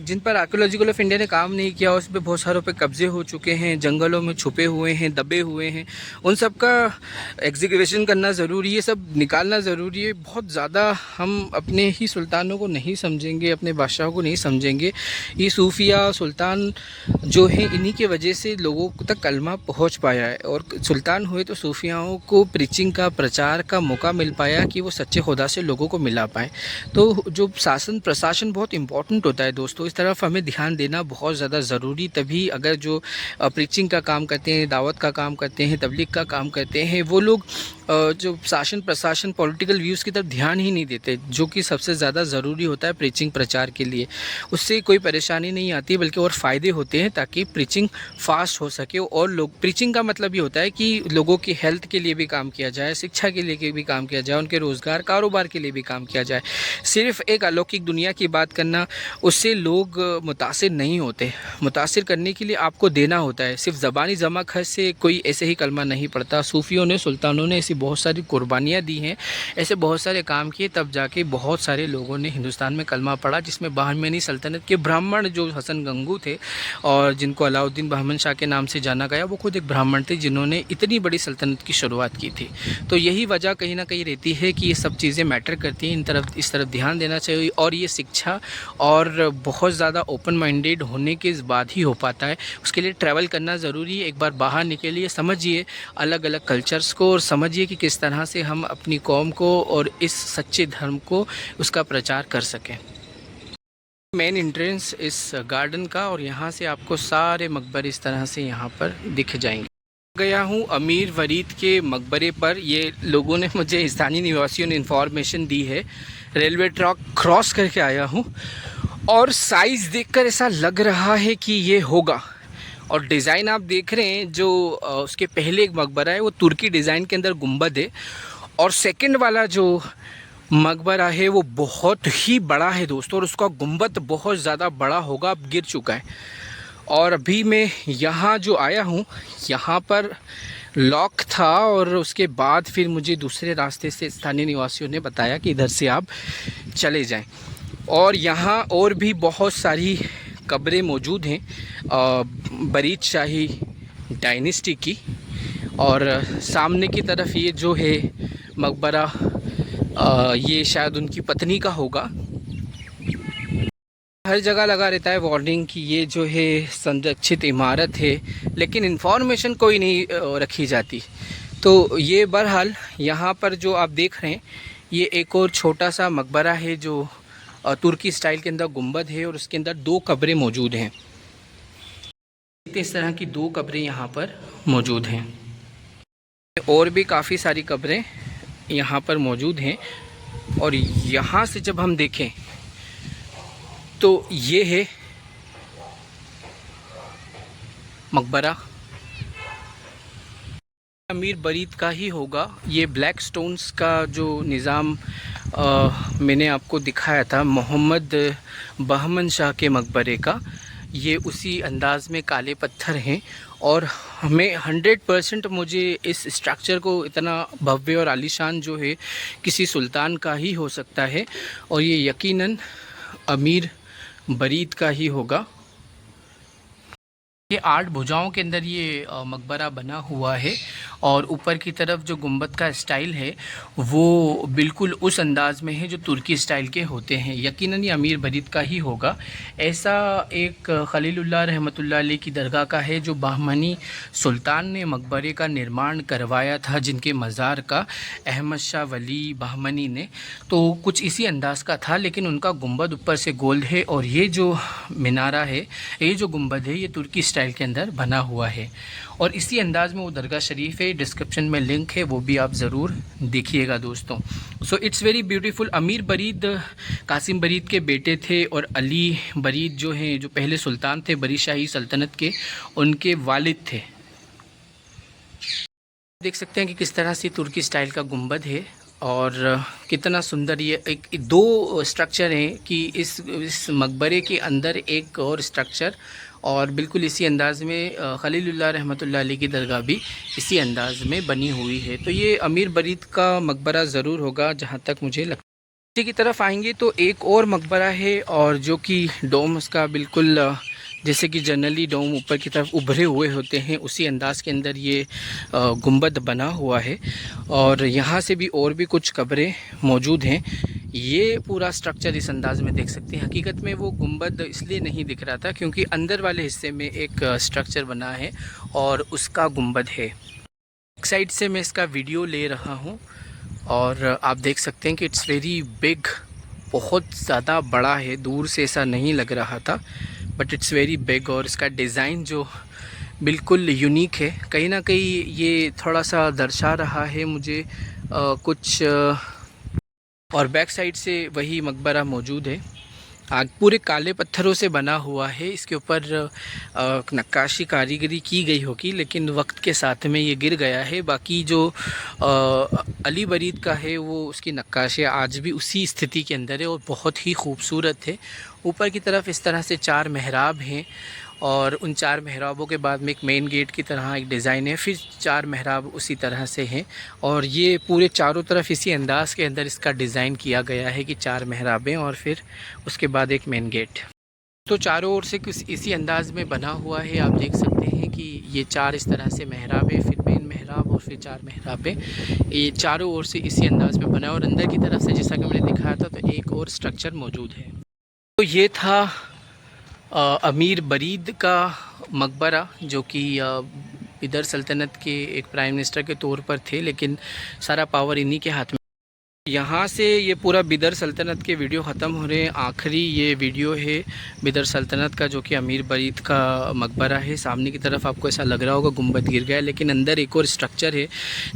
जिन पर आर्कियोलॉजिकल ऑफ इंडिया ने काम नहीं किया, उस पर बहुत सारों पे कब्जे हो चुके हैं, जंगलों में छुपे हुए हैं, दबे हुए हैं, उन सब का एग्जीक्यूशन करना ज़रूरी है, सब निकालना ज़रूरी है। बहुत ज़्यादा हम अपने ही सुल्तानों को नहीं समझेंगे, अपने बादशाहों को नहीं समझेंगे। ये सूफिया सुल्तान जो हैं, इन्हीं के वजह से लोगों तक कलमा पहुँच पाया है और सुल्तान हुए तो सूफियाओं को प्रीचिंग का, प्रचार का मौका मिल पाया कि वो सच्चे खुदा से लोगों को मिला पाए। तो जो शासन प्रशासन बहुत इंपॉर्टेंट होता है दोस्तों, इस तरफ हमें ध्यान देना बहुत ज़्यादा ज़रूरी। तभी अगर जो प्रीचिंग का काम करते हैं, दावत का काम करते हैं, तबलीग का काम करते हैं, वो लोग जो शासन प्रशासन पॉलिटिकल व्यूज़ की तरफ ध्यान ही नहीं देते, जो कि सबसे ज़्यादा ज़रूरी होता है प्रीचिंग प्रचार के लिए। उससे कोई परेशानी नहीं आती बल्कि और फ़ायदे होते हैं ताकि प्रीचिंग फास्ट हो सके। और लोग, प्रीचिंग का मतलब ये होता है कि लोगों की हेल्थ के लिए भी काम किया जाए, शिक्षा के लिए भी काम किया जाए, उनके रोज़गार कारोबार के लिए भी काम किया जाए। सिर्फ एक अलौकिक दुनिया की बात करना, उससे लोग मुतासिर नहीं होते। मुतासिर करने के लिए आपको देना होता है। सिर्फ ज़बानी जमा खर्च से कोई ऐसे ही कलमा नहीं पड़ता। सूफियों ने, सुल्तानों ने ऐसी बहुत सारी कुर्बानियाँ दी हैं, ऐसे बहुत सारे काम किए, तब जाके बहुत सारे लोगों ने हिंदुस्तान में कलमा पढ़ा। जिसमें बहमनी सल्तनत के ब्राह्मण जो हसन गंगू थे और जिनको अलाउद्दीन बहमन शाह के नाम से जाना गया, वो खुद एक ब्राह्मण थे जिन्होंने इतनी बड़ी सल्तनत की शुरुआत की थी। तो यही वजह कहीं ना कहीं रहती है कि ये सब चीज़ें मैटर करती हैं। इस तरफ ध्यान देना चाहिए और ये शिक्षा और बहुत ज़्यादा ओपन माइंडेड होने के बाद ही हो पाता है। उसके लिए ट्रैवल करना ज़रूरी है। एक बार बाहर निकलिए, समझिए अलग अलग कल्चर्स को और समझिए कि किस तरह से हम अपनी कौम को और इस सच्चे धर्म को, उसका प्रचार कर सकें। मेन एंट्रेंस इस गार्डन का, और यहाँ से आपको सारे मकबरे इस तरह से यहाँ पर दिख जाएंगे। गया हूँ अमीर वरीद के मकबरे पर। ये लोगों ने, मुझे स्थानीय निवासियों ने इन्फॉर्मेशन दी है। रेलवे ट्रैक क्रॉस करके आया हूँ और साइज़ देखकर ऐसा लग रहा है कि ये होगा। और डिज़ाइन आप देख रहे हैं, जो उसके पहले एक मकबरा है वो तुर्की डिज़ाइन के अंदर गुंबद है, और सेकंड वाला जो मकबरा है वो बहुत ही बड़ा है दोस्तों, और उसका गुंबद बहुत ज़्यादा बड़ा होगा, अब गिर चुका है। और अभी मैं यहाँ जो आया हूँ, यहाँ पर लॉक था और उसके बाद फिर मुझे दूसरे रास्ते से स्थानीय निवासियों ने बताया कि इधर से आप चले जाएं। और यहाँ और भी बहुत सारी कब्रें मौजूद हैं बरीद शाही डायनेस्टी की। और सामने की तरफ ये जो है मकबरा, ये शायद उनकी पत्नी का होगा। हर जगह लगा रहता है वार्निंग कि ये जो है संरक्षित इमारत है, लेकिन इन्फॉर्मेशन कोई नहीं रखी जाती। तो ये बहरहाल यहाँ पर जो आप देख रहे हैं, ये एक और छोटा सा मकबरा है जो तुर्की स्टाइल के अंदर गुंबद है और उसके अंदर 2 कब्रें मौजूद हैं। इस तरह की 2 कब्रें यहाँ पर मौजूद हैं। और भी काफ़ी सारी कब्रें यहाँ पर मौजूद हैं। और यहाँ से जब हम देखें तो ये है मकबरा, अमीर बरीद का ही होगा। ये ब्लैक स्टोन्स का जो निज़ाम मैंने आपको दिखाया था मोहम्मद बहमन शाह के मकबरे का, ये उसी अंदाज़ में काले पत्थर हैं और हमें 100% मुझे इस स्ट्रक्चर को इतना भव्य और आलीशान जो है किसी सुल्तान का ही हो सकता है और ये यकीनन अमीर बरीद का ही होगा। ये 8 भुजाओं के अंदर ये मकबरा बना हुआ है और ऊपर की तरफ जो गुंबद का स्टाइल है वो बिल्कुल उस अंदाज़ में है जो तुर्की स्टाइल के होते हैं। यकीनन ये अमीर बरीद का ही होगा। ऐसा एक खलीलुल्लाह रहमतुल्लाह अलैह की दरगाह का है जो बहमनी सुल्तान ने मकबरे का निर्माण करवाया था, जिनके मज़ार का अहमद शाह वली बहमनी ने। तो कुछ इसी अंदाज़ का था, लेकिन उनका गुंबद ऊपर से गोल है और ये जो मीनारा है, ये जो गुंबद है, ये तुर्की स्टाइल के अंदर बना हुआ है और इसी अंदाज़ में वो दरगाह शरीफ है। डिस्क्रिप्शन में लिंक है, वो भी आप ज़रूर देखिएगा दोस्तों। So it's very beautiful. अमीर बरीद कासिम बरीद के बेटे थे और अली बरीद जो हैं, जो पहले सुल्तान थे बरी शाही सल्तनत के, उनके वालिद थे। देख सकते हैं कि किस तरह से तुर्की स्टाइल का गुंबद है और कितना सुंदर। ये एक दो स्ट्रक्चर हैं कि इस मकबरे के अंदर एक और स्ट्रक्चर और बिल्कुल इसी अंदाज़ में खलीलुल्लाह रहमतुल्लाह अलैह की दरगाह भी इसी अंदाज़ में बनी हुई है। तो ये अमीर बरीद का मकबरा ज़रूर होगा जहाँ तक मुझे लगता है। की तरफ आएंगे तो एक और मकबरा है और जो कि डोम उसका बिल्कुल जैसे कि जनरली डोम ऊपर की तरफ उभरे हुए होते हैं, उसी अंदाज़ के अंदर ये गुंबद बना हुआ है और यहाँ से भी और भी कुछ कब्रें मौजूद हैं। ये पूरा स्ट्रक्चर इस अंदाज़ में देख सकते हैं। हकीकत में वो गुंबद इसलिए नहीं दिख रहा था क्योंकि अंदर वाले हिस्से में एक स्ट्रक्चर बना है और उसका गुंबद है। एक साइड से मैं इसका वीडियो ले रहा हूँ और आप देख सकते हैं कि इट्स वेरी बिग, बहुत ज़्यादा बड़ा है। दूर से ऐसा नहीं लग रहा था बट इट्स वेरी बिग और इसका डिज़ाइन जो बिल्कुल यूनिक है। कहीं ना कहीं ये थोड़ा सा दर्शा रहा है मुझे कुछ और बैक साइड से वही मकबरा मौजूद है। आग पूरे काले पत्थरों से बना हुआ है। इसके ऊपर नक्काशी कारीगरी की गई होगी लेकिन वक्त के साथ में ये गिर गया है। बाकी जो अली बरीद का है वो उसकी नक्काशी आज भी उसी स्थिति के अंदर है और बहुत ही खूबसूरत है। ऊपर की तरफ इस तरह से 4 मेहराब हैं और उन 4 मेहराबों के बाद में एक मेन गेट की तरह एक डिज़ाइन है, फिर 4 मेहराब उसी तरह से हैं और ये पूरे चारों तरफ इसी अंदाज़ के अंदर इसका डिज़ाइन किया गया है कि 4 मेहराबें और फिर उसके बाद एक मेन गेट। तो चारों ओर से कुछ इसी अंदाज़ में बना हुआ है। आप देख सकते हैं कि ये 4 इस तरह से मेहराब है, फिर मेन मेहराब और फिर 4 मेहराबें। ये चारों ओर से इसी अंदाज़ में बना और अंदर की तरफ से जैसा कि मैंने दिखाया था तो एक और स्ट्रक्चर मौजूद है। तो ये था अमीर बरीद का मकबरा जो कि बिदर सल्तनत के एक प्राइम मिनिस्टर के तौर पर थे, लेकिन सारा पावर इन्हीं के हाथ में। यहाँ से ये पूरा बिदर सल्तनत के वीडियो ख़त्म हो रहे हैं। आखिरी ये वीडियो है बिदर सल्तनत का जो कि अमीर बरीद का मकबरा है। सामने की तरफ आपको ऐसा लग रहा होगा गुंबद गिर गया है, लेकिन अंदर एक और स्ट्रक्चर है।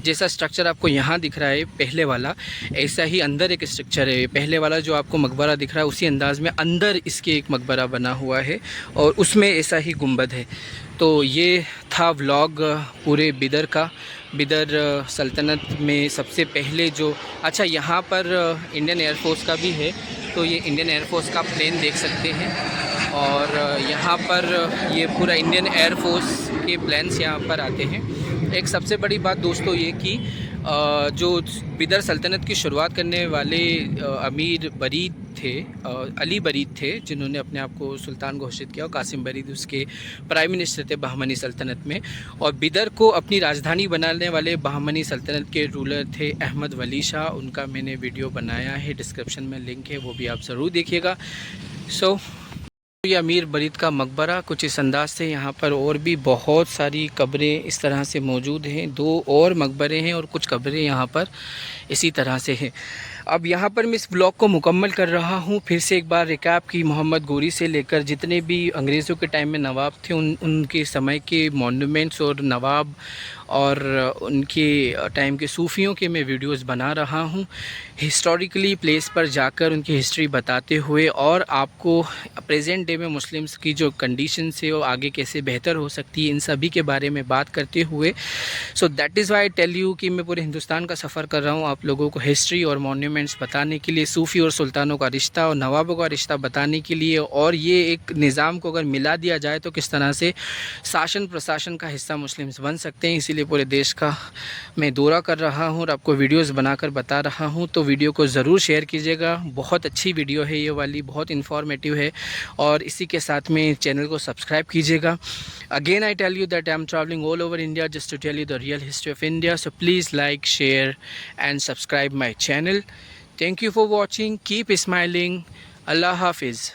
जैसा स्ट्रक्चर आपको यहाँ दिख रहा है पहले वाला, ऐसा ही अंदर एक स्ट्रक्चर है। पहले वाला जो आपको मकबरा दिख रहा है उसी अंदाज़ में अंदर इसके एक मकबरा बना हुआ है और उसमें ऐसा ही गुंबद है। तो ये था व्लॉग पूरे बिदर का। बिदर सल्तनत में सबसे पहले जो अच्छा यहाँ पर इंडियन एयरफोर्स का भी है, तो ये इंडियन एयरफोर्स का प्लेन देख सकते हैं और यहाँ पर ये पूरा इंडियन एयरफोर्स के प्लेन्स यहाँ पर आते हैं। एक सबसे बड़ी बात दोस्तों ये कि जो बिदर सल्तनत की शुरुआत करने वाले अमीर बरीद थे, अली बरीद थे, जिन्होंने अपने आप को सुल्तान घोषित किया और कासिम बरीद उसके प्राइम मिनिस्टर थे बहमनी सल्तनत में। और बिदर को अपनी राजधानी बनाने वाले बहमनी सल्तनत के रूलर थे अहमद वली शाह। उनका मैंने वीडियो बनाया है, डिस्क्रिप्शन में लिंक है, वो भी आप ज़रूर देखिएगा। सो ये अमीर बरीद का मकबरा कुछ इस अंदाज से। यहाँ पर और भी बहुत सारी कब्रें इस तरह से मौजूद हैं। 2 और मकबरे हैं और कुछ कब्रें यहाँ पर इसी तरह से हैं। अब यहाँ पर मैं इस ब्लॉग को मुकम्मल कर रहा हूँ। फिर से एक बार रिकैप की मोहम्मद गोरी से लेकर जितने भी अंग्रेज़ों के टाइम में नवाब थे उनके समय के मॉन्यूमेंट्स और नवाब और उनके टाइम के सूफ़ियों के मैं वीडियोस बना रहा हूँ, हिस्टोरिकली प्लेस पर जाकर उनकी हिस्ट्री बताते हुए और आपको प्रेजेंट डे में मुस्लिम्स की जो कंडीशन है वो आगे कैसे बेहतर हो सकती है, इन सभी के बारे में बात करते हुए। So that is why I tell you कि मैं पूरे हिंदुस्तान का सफ़र कर रहा हूँ आप लोगों को हिस्ट्री और मॉन्यूमेंट डेवलपमेंट्स बताने के लिए, सूफ़ी और सुल्तानों का रिश्ता और नवाबों का रिश्ता बताने के लिए, और ये एक निज़ाम को अगर मिला दिया जाए तो किस तरह से शासन प्रशासन का हिस्सा मुस्लिम्स बन सकते हैं। इसीलिए पूरे देश का मैं दौरा कर रहा हूँ और आपको वीडियोस बनाकर बता रहा हूँ। तो वीडियो को ज़रूर शेयर कीजिएगा। बहुत अच्छी वीडियो है ये वाली, बहुत इन्फॉर्मेटिव है। और इसी के साथ में चैनल को सब्सक्राइब कीजिएगा। Again, I tell you that I am traveling all over India just to tell you the real history of India. So please like, share and subscribe my channel. Thank you for watching. Keep smiling. Allah Hafiz.